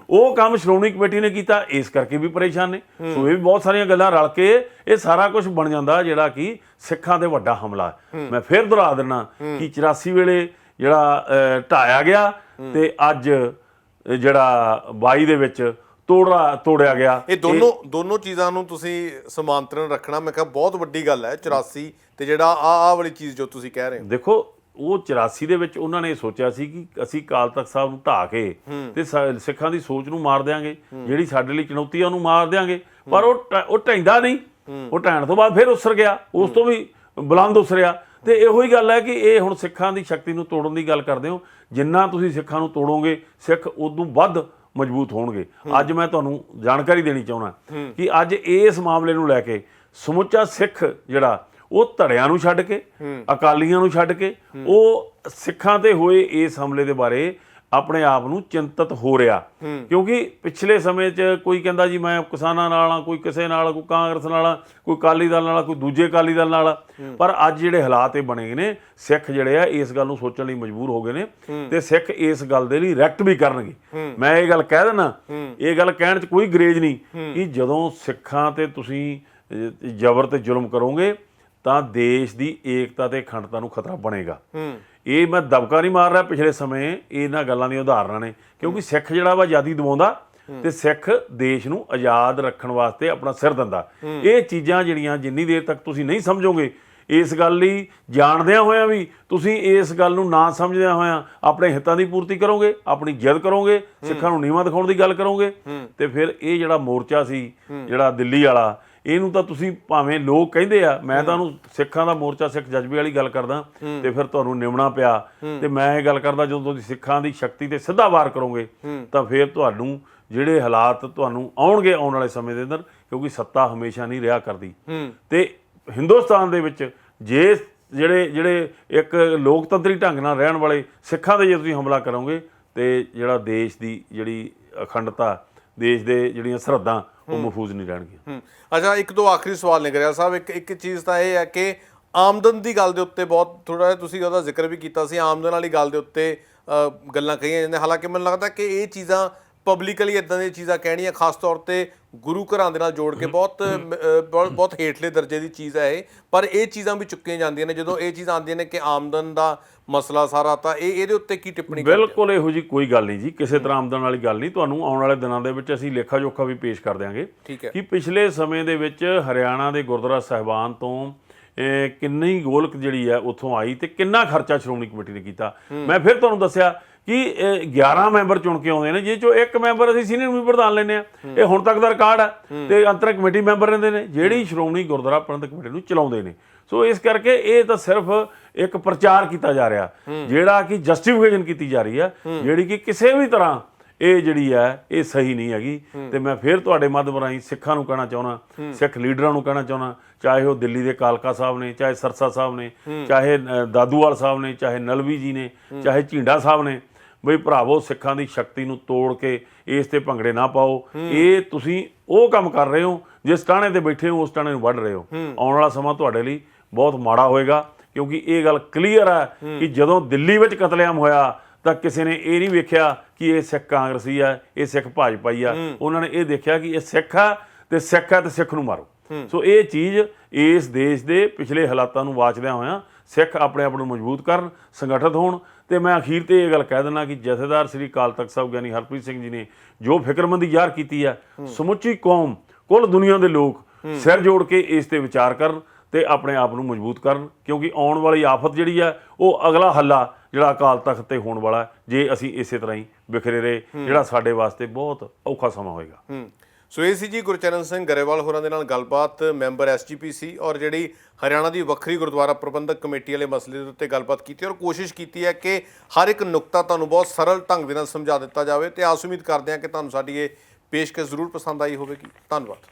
ਉਹ ਕੰਮ ਸ਼੍ਰੋਮਣੀ ਕਮੇਟੀ ਨੇ ਕੀਤਾ, ਇਸ ਕਰਕੇ ਵੀ ਪਰੇਸ਼ਾਨ ਨੇ। ਸੋ ਇਹ ਵੀ ਬਹੁਤ ਸਾਰੀਆਂ ਗੱਲਾਂ ਰਲ ਕੇ ਇਹ ਸਾਰਾ ਕੁਝ ਬਣ ਜਾਂਦਾ ਜਿਹੜਾ ਕਿ ਸਿੱਖਾਂ ਤੇ ਵੱਡਾ ਹਮਲਾ। ਮੈਂ ਫਿਰ ਦੁਹਰਾ ਦਿੰਦਾ ਕਿ 84 ਵੇਲੇ ਜਿਹੜਾ ਢਾਇਆ ਗਿਆ ਤੇ ਅੱਜ ਜਿਹੜਾ 22 ਦੇ ਵਿੱਚ ਤੋੜਿਆ ਗਿਆ। ਇਹ ਦੋਨੋਂ ਚੀਜ਼ਾਂ ਨੂੰ ਤੁਸੀਂ ਸਮਾਂਤਰਨ ਰੱਖਣਾ ਮੈਂ ਕਿਹਾ ਬਹੁਤ ਵੱਡੀ ਗੱਲ ਹੈ। 84 ਤੇ ਜਿਹੜਾ ਆਹ ਵਾਲੀ ਚੀਜ਼ ਜੋ ਤੁਸੀਂ ਕਹਿ ਰਹੇ ਹੋ, ਦੇਖੋ ਉਹ 84 ਦੇ ਵਿੱਚ ਉਹਨਾਂ ਨੇ ਸੋਚਿਆ ਸੀ ਕਿ ਅਸੀਂ ਅਕਾਲ ਤਖਤ ਸਾਹਿਬ ਨੂੰ ਢਾਹ ਕੇ ਤੇ ਸਿੱਖਾਂ ਦੀ ਸੋਚ ਨੂੰ ਮਾਰ ਦਿਆਂਗੇ, ਜਿਹੜੀ ਸਾਡੇ ਲਈ ਚੁਣੌਤੀ ਆ ਉਹਨੂੰ ਮਾਰ ਦਿਆਂਗੇ, ਪਰ ਉਹ ਢਹਿੰਦਾ ਨਹੀਂ। ਉਹ ਢਹਿਣ ਤੋਂ ਬਾਅਦ ਫਿਰ ਉਸਰ ਗਿਆ, ਉਸ ਤੋਂ ਵੀ ਬੁਲੰਦ ਉਸਰਿਆ। ਤੇ ਇਹੋ ਹੀ ਗੱਲ ਹੈ ਕਿ ਇਹ ਹੁਣ ਸਿੱਖਾਂ ਦੀ ਸ਼ਕਤੀ ਨੂੰ ਤੋੜਨ ਦੀ ਗੱਲ ਕਰਦੇ ਹੋ। ਜਿੰਨਾ ਤੁਸੀਂ ਸਿੱਖਾਂ ਨੂੰ ਤੋੜੋਗੇ, ਸਿੱਖ ਉਦੋਂ ਵੱਧ ਮਜ਼ਬੂਤ ਹੋਣਗੇ। ਅੱਜ ਮੈਂ ਤੁਹਾਨੂੰ ਜਾਣਕਾਰੀ ਦੇਣੀ ਚਾਹੁੰਦਾ ਕਿ ਅੱਜ ਇਸ ਮਾਮਲੇ ਨੂੰ ਲੈ ਕੇ ਸਮੁੱਚਾ ਸਿੱਖ ਜਿਹੜਾ ਉਹ ਧੜਿਆਂ ਨੂੰ ਛੱਡ ਕੇ, ਅਕਾਲੀਆਂ ਨੂੰ ਛੱਡ ਕੇ, ਉਹ ਸਿੱਖਾਂ ਤੇ ਹੋਏ ਇਸ ਹਮਲੇ ਦੇ ਬਾਰੇ ਆਪਣੇ ਆਪ ਨੂੰ ਚਿੰਤਤ ਹੋ ਰਿਹਾ। ਕਿਉਂਕਿ ਪਿਛਲੇ ਸਮੇਂ 'ਚ ਕੋਈ ਕਹਿੰਦਾ ਜੀ ਮੈਂ ਕਿਸਾਨਾਂ ਨਾਲ ਆ, ਕੋਈ ਕਿਸੇ ਨਾਲ, ਕੋਈ ਕਾਂਗਰਸ ਨਾਲ ਆ, ਕੋਈ ਅਕਾਲੀ ਦਲ ਨਾਲ, ਕੋਈ ਦੂਜੇ ਅਕਾਲੀ ਦਲ ਨਾਲ। ਪਰ ਅੱਜ ਜਿਹੜੇ ਹਾਲਾਤ ਇਹ ਬਣੇ ਨੇ, ਸਿੱਖ ਜਿਹੜੇ ਆ ਇਸ ਗੱਲ ਨੂੰ ਸੋਚਣ ਲਈ ਮਜਬੂਰ ਹੋ ਗਏ ਨੇ ਤੇ ਸਿੱਖ ਇਸ ਗੱਲ ਦੇ ਲਈ ਰਿਐਕਟ ਵੀ ਕਰਨਗੇ। ਮੈਂ ਇਹ ਗੱਲ ਕਹਿ ਦਿੰਦਾ, ਇਹ ਗੱਲ ਕਹਿਣ 'ਚ ਕੋਈ ਗਰੇਜ ਨਹੀਂ ਕਿ ਜਦੋਂ ਸਿੱਖਾਂ ਤੇ ਤੁਸੀਂ ਜ਼ਬਰ ਤੇ ਜ਼ੁਲਮ ਕਰੋਗੇ ਤਾਂ ਦੇਸ਼ ਦੀ ਏਕਤਾ ਤੇ ਅਖੰਡਤਾ ਨੂੰ ਖਤਰਾ ਬਣੇਗਾ। ਇਹ ਮੈਂ ਦਬਕਾ ਨਹੀਂ ਮਾਰ ਰਿਹਾ, ਪਿਛਲੇ ਸਮੇਂ ਇਹਨਾਂ ਗੱਲਾਂ ਦੀਆਂ ਉਦਾਹਰਨਾਂ ਨੇ। ਕਿਉਂਕਿ ਸਿੱਖ ਜਿਹੜਾ ਵਾ ਆਜ਼ਾਦੀ ਦਿਵਾਉਂਦਾ ਤੇ ਸਿੱਖ ਦੇਸ਼ ਨੂੰ ਆਜ਼ਾਦ ਰੱਖਣ ਵਾਸਤੇ ਆਪਣਾ ਸਿਰ ਦਿੰਦਾ। ਇਹ ਚੀਜ਼ਾਂ ਜਿਹੜੀਆਂ ਜਿੰਨੀ ਦੇਰ ਤੱਕ ਤੁਸੀਂ ਨਹੀਂ ਸਮਝੋਗੇ, ਇਸ ਗੱਲ ਲਈ ਜਾਣਦਿਆਂ ਹੋਇਆਂ ਵੀ ਤੁਸੀਂ ਇਸ ਗੱਲ ਨੂੰ ਨਾ ਸਮਝਦਿਆਂ ਹੋਇਆਂ ਆਪਣੇ ਹਿੱਤਾਂ ਦੀ ਪੂਰਤੀ ਕਰੋਗੇ, ਆਪਣੀ ਜਿੱਦ ਕਰੋਗੇ, ਸਿੱਖਾਂ ਨੂੰ ਨੀਵਾਂ ਦਿਖਾਉਣ ਦੀ ਗੱਲ ਕਰੋਗੇ, ਤੇ ਫਿਰ ਇਹ ਜਿਹੜਾ ਮੋਰਚਾ ਸੀ ਜਿਹੜਾ ਦਿੱਲੀ ਵਾਲਾ, ਇਹਨੂੰ ਤਾਂ ਤੁਸੀਂ ਭਾਵੇਂ ਲੋਕ ਕਹਿੰਦੇ ਆ, ਮੈਂ ਤਾਂ ਉਹਨੂੰ ਸਿੱਖਾਂ ਦਾ ਮੋਰਚਾ, ਸਿੱਖ ਜਜ਼ਬੇ ਵਾਲੀ ਗੱਲ ਕਰਦਾ, ਤੇ ਫਿਰ ਤੁਹਾਨੂੰ ਨਿਭਣਾ ਪਿਆ। ਤੇ ਮੈਂ ਇਹ ਗੱਲ ਕਰਦਾ, ਜਦੋਂ ਤੁਸੀਂ ਸਿੱਖਾਂ ਦੀ ਸ਼ਕਤੀ ਤੇ ਸਿੱਧਾ ਵਾਰ ਕਰੋਗੇ ਤਾਂ ਫਿਰ ਤੁਹਾਨੂੰ ਜਿਹੜੇ ਹਾਲਾਤ ਤੁਹਾਨੂੰ ਆਉਣਗੇ ਆਉਣ ਵਾਲੇ ਸਮੇਂ ਦੇ ਅੰਦਰ, ਕਿਉਂਕਿ ਸੱਤਾ ਹਮੇਸ਼ਾ ਨਹੀਂ ਰਿਹਾ ਕਰਦੀ। ਤੇ ਹਿੰਦੁਸਤਾਨ ਦੇ ਵਿੱਚ ਜੇ ਜਿਹੜੇ ਇੱਕ ਲੋਕਤੰਤਰੀ ਢੰਗ ਨਾਲ ਰਹਿਣ ਵਾਲੇ ਸਿੱਖਾਂ ਦੇ ਜੇ ਤੁਸੀਂ ਹਮਲਾ ਕਰੋਗੇ ਤੇ ਜਿਹੜਾ ਦੇਸ਼ ਦੀ ਜਿਹੜੀ ਅਖੰਡਤਾ, ਦੇਸ਼ ਦੇ ਜਿਹੜੀਆਂ ਸਰਹੱਦਾਂ ਉਹ ਮਹਿਫੂਜ਼ ਨਹੀਂ ਰਹਿਣਗੀਆਂ। ਅੱਛਾ, ਇੱਕ ਦੋ ਆਖਰੀ ਸਵਾਲ ਨੇ ਗਰੇਵਾਲ ਸਾਹਿਬ। ਇੱਕ ਚੀਜ਼ ਤਾਂ ਇਹ ਹੈ ਕਿ ਆਮਦਨ ਦੀ ਗੱਲ ਦੇ ਉੱਤੇ ਬਹੁਤ ਥੋੜ੍ਹਾ ਜਿਹਾ ਤੁਸੀਂ ਉਹਦਾ ਜ਼ਿਕਰ ਵੀ ਕੀਤਾ ਸੀ, ਆਮਦਨ ਵਾਲੀ ਗੱਲ ਦੇ ਉੱਤੇ ਗੱਲਾਂ ਕਹੀਆਂ ਜਾਂਦੀਆਂ। ਹਾਲਾਂਕਿ ਮੈਨੂੰ ਲੱਗਦਾ ਕਿ ਇਹ ਚੀਜ਼ਾਂ ਪਬਲਿਕਲੀ ਇੱਦਾਂ ਦੀਆਂ ਚੀਜ਼ਾਂ ਕਹਿਣੀਆਂ, ਖਾਸ ਤੌਰ 'ਤੇ ਗੁਰੂ ਘਰਾਂ ਦੇ ਨਾਲ ਜੋੜ ਕੇ ਬਹੁਤ ਹੇਠਲੇ ਦਰਜੇ ਦੀ ਚੀਜ਼ ਹੈ ਇਹ। ਪਰ ਇਹ ਚੀਜ਼ਾਂ ਵੀ ਚੁੱਕੀਆਂ ਜਾਂਦੀਆਂ ਨੇ ਜਦੋਂ ਇਹ ਚੀਜ਼ਾਂ ਆਉਂਦੀਆਂ ਨੇ ਕਿ ਆਮਦਨ ਦਾ ਮਸਲਾ ਸਾਰਾ, ਤਾਂ ਇਹਦੇ ਉੱਤੇ ਕੀ ਟਿੱਪਣੀ? ਬਿਲਕੁਲ ਇਹੋ ਜਿਹੀ ਕੋਈ ਗੱਲ ਨਹੀਂ ਜੀ, ਕਿਸੇ ਤਰ੍ਹਾਂ ਆਮਦਨ ਵਾਲੀ ਗੱਲ ਨਹੀਂ। ਤੁਹਾਨੂੰ ਆਉਣ ਵਾਲੇ ਦਿਨਾਂ ਦੇ ਵਿੱਚ ਅਸੀਂ ਲੇਖਾ ਜੋਖਾ ਵੀ ਪੇਸ਼ ਕਰ ਦਿਆਂਗੇ ਕਿ ਪਿਛਲੇ ਸਮੇਂ ਦੇ ਵਿੱਚ ਹਰਿਆਣਾ ਦੇ ਗੁਰਦੁਆਰਾ ਸਾਹਿਬਾਨ ਤੋਂ ਕਿੰਨੀ ਗੋਲਕ ਜਿਹੜੀ ਹੈ ਉੱਥੋਂ ਆਈ ਤੇ ਕਿੰਨਾ ਖਰਚਾ ਸ਼੍ਰੋਮਣੀ ਕਮੇਟੀ ਨੇ ਕੀਤਾ। ਮੈਂ ਫਿਰ ਤੁਹਾਨੂੰ ਦੱਸਿਆ ਕਿ 11 ਮੈਂਬਰ ਚੁਣ ਕੇ ਆਉਂਦੇ ਨੇ, ਜਿਸ ਚੋਂ ਇੱਕ ਮੈਂਬਰ ਅਸੀਂ ਸੀਨੀਅਰ ਕਮੇਟੀ ਪ੍ਰਧਾਨ ਲੈਂਦੇ ਹਾਂ। ਇਹ ਹੁਣ ਤੱਕ ਦਾ ਰਿਕਾਰਡ ਹੈ। ਤੇ ਅੰਤਰ ਕਮੇਟੀ ਮੈਂਬਰ ਰਹਿੰਦੇ ਨੇ ਜਿਹੜੀ ਸ਼੍ਰੋਮਣੀ ਗੁਰਦੁਆਰਾ ਪ੍ਰਬੰਧਕ ਕਮੇਟੀ ਨੂੰ ਚਲਾਉਂਦੇ ਨੇ। ਸੋ ਇਸ ਕਰਕੇ ਇਹ ਤਾਂ ਸਿਰਫ ਇੱਕ ਪ੍ਰਚਾਰ ਕੀਤਾ ਜਾ ਰਿਹਾ, ਜਿਹੜਾ ਕਿ ਜਸਟੀਫਿਕੇਸ਼ਨ ਕੀਤੀ ਜਾ ਰਹੀ ਹੈ, ਜਿਹੜੀ ਕਿ ਕਿਸੇ ਵੀ ਤਰ੍ਹਾਂ ਇਹ ਜਿਹੜੀ ਹੈ ਇਹ ਸਹੀ ਨਹੀਂ ਹੈਗੀ। ਤੇ ਮੈਂ ਫਿਰ ਤੁਹਾਡੇ ਮਾਧਿਅਮ ਰਾਹੀਂ ਸਿੱਖਾਂ ਨੂੰ ਕਹਿਣਾ ਚਾਹੁੰਦਾ, ਸਿੱਖ ਲੀਡਰਾਂ ਨੂੰ ਕਹਿਣਾ ਚਾਹੁੰਦਾ, ਚਾਹੇ ਉਹ ਦਿੱਲੀ ਦੇ ਕਾਲਕਾ ਸਾਹਿਬ ਨੇ, ਚਾਹੇ ਸਰਸਾ ਸਾਹਿਬ ਨੇ, ਚਾਹੇ ਦਾਦੂਵਾਲ ਸਾਹਿਬ ਨੇ, ਚਾਹੇ ਨਲਵੀ ਜੀ ਨੇ, ਚਾਹੇ ਝੀਂਡਾ ਸਾਹਿਬ ਨੇ, ਬਈ ਭਰਾਵੋ ਸਿੱਖਾਂ ਦੀ ਸ਼ਕਤੀ ਨੂੰ ਤੋੜ ਕੇ ਇਸ ਤੇ ਭੰਗੜੇ ਨਾ ਪਾਓ। ਇਹ ਤੁਸੀਂ ਉਹ ਕੰਮ ਕਰ ਰਹੇ ਹੋ ਜਿਸ ਟਾਣੇ ਤੇ ਬੈਠੇ ਹੋ ਉਸ ਟਾਣੇ ਨੂੰ ਵੱਢ ਰਹੇ ਹੋ। ਆਉਣ ਵਾਲਾ ਸਮਾਂ ਤੁਹਾਡੇ ਲਈ ਬਹੁਤ ਮਾੜਾ ਹੋਏਗਾ, ਕਿਉਂਕਿ ਇਹ ਗੱਲ ਕਲੀਅਰ ਹੈ ਕਿ ਜਦੋਂ ਦਿੱਲੀ ਵਿੱਚ ਕਤਲੇਆਮ ਹੋਇਆ ਤਾਂ ਕਿਸੇ ਨੇ ਇਹ ਨਹੀਂ ਵੇਖਿਆ ਕਿ ਇਹ ਸਿੱਖ ਕਾਂਗਰਸੀ ਆ, ਇਹ ਸਿੱਖ ਭਾਜਪਾਈ ਆ। ਉਹਨਾਂ ਨੇ ਇਹ ਦੇਖਿਆ ਕਿ ਇਹ ਸਿੱਖ ਆ ਤੇ ਸਿੱਖ ਆ ਤੇ ਸਿੱਖ ਨੂੰ ਮਾਰੋ। ਸੋ ਇਹ ਚੀਜ਼ ਇਸ ਦੇਸ਼ ਦੇ ਪਿਛਲੇ ਹਾਲਾਤਾਂ ਨੂੰ ਵਾਚਦਿਆਂ ਹੋਇਆਂ ਸਿੱਖ ਆਪਣੇ ਆਪ ਨੂੰ ਮਜ਼ਬੂਤ ਕਰਨ, ਸੰਗਠਿਤ ਹੋਣ। ਤੇ ਮੈਂ ਅਖੀਰ ਤੇ ਇਹ ਗੱਲ ਕਹਿ ਦਿੰਦਾ ਕਿ ਜਥੇਦਾਰ ਸ੍ਰੀ ਅਕਾਲ ਤਖਤ ਸਾਹਿਬ ਗਿਆਨੀ ਹਰਪ੍ਰੀਤ ਸਿੰਘ ਜੀ ਨੇ ਜੋ ਫਿਕਰਮੰਦੀ ਜ਼ਾਹਰ ਕੀਤੀ ਹੈ, ਸਮੁੱਚੀ ਕੌਮ, ਕੁੱਲ ਦੁਨੀਆ ਦੇ ਲੋਕ ਸਿਰ ਜੋੜ ਕੇ ਇਸ ਤੇ ਵਿਚਾਰ ਕਰਨ ਤੇ ਆਪਣੇ ਆਪ ਨੂੰ ਮਜ਼ਬੂਤ ਕਰਨ, ਕਿਉਂਕਿ ਆਉਣ ਵਾਲੀ ਆਫਤ ਜਿਹੜੀ ਹੈ ਉਹ ਅਗਲਾ ਹੱਲਾ ਜਿਹੜਾ ਅਕਾਲ ਤਖਤ ਤੇ ਹੋਣ ਵਾਲਾ, ਜੇ ਅਸੀਂ ਇਸੇ ਤਰ੍ਹਾਂ ਹੀ ਵਿਖਰੇ ਰਹੇ, ਜਿਹੜਾ ਸਾਡੇ ਵਾਸਤੇ ਬਹੁਤ ਔਖਾ ਸਮਾਂ ਹੋਏਗਾ। ਸੋ ਇਹ ਸੀ ਜੀ ਗੁਰਚਰਨ ਸਿੰਘ ਗਰੇਵਾਲ ਹੋਰਾਂ ਦੇ ਨਾਲ ਗੱਲਬਾਤ, ਮੈਂਬਰ SGPC, ਔਰ ਜਿਹੜੀ ਹਰਿਆਣਾ ਦੀ ਵੱਖਰੀ ਗੁਰਦੁਆਰਾ ਪ੍ਰਬੰਧਕ ਕਮੇਟੀ ਵਾਲੇ ਮਸਲੇ ਦੇ ਉੱਤੇ ਗੱਲਬਾਤ ਕੀਤੀ ਔਰ ਕੋਸ਼ਿਸ਼ ਕੀਤੀ ਹੈ ਕਿ ਹਰ ਇੱਕ ਨੁਕਤਾ ਤੁਹਾਨੂੰ ਬਹੁਤ ਸਰਲ ਢੰਗ ਦੇ ਨਾਲ ਸਮਝਾ ਦਿੱਤਾ ਜਾਵੇ। ਤੇ ਆਸ ਉਮੀਦ ਕਰਦੇ ਹਾਂ ਕਿ ਤੁਹਾਨੂੰ ਸਾਡੀ ਇਹ ਪੇਸ਼ਕਸ਼ ਜ਼ਰੂਰ ਪਸੰਦ ਆਈ ਹੋਵੇਗੀ। ਧੰਨਵਾਦ।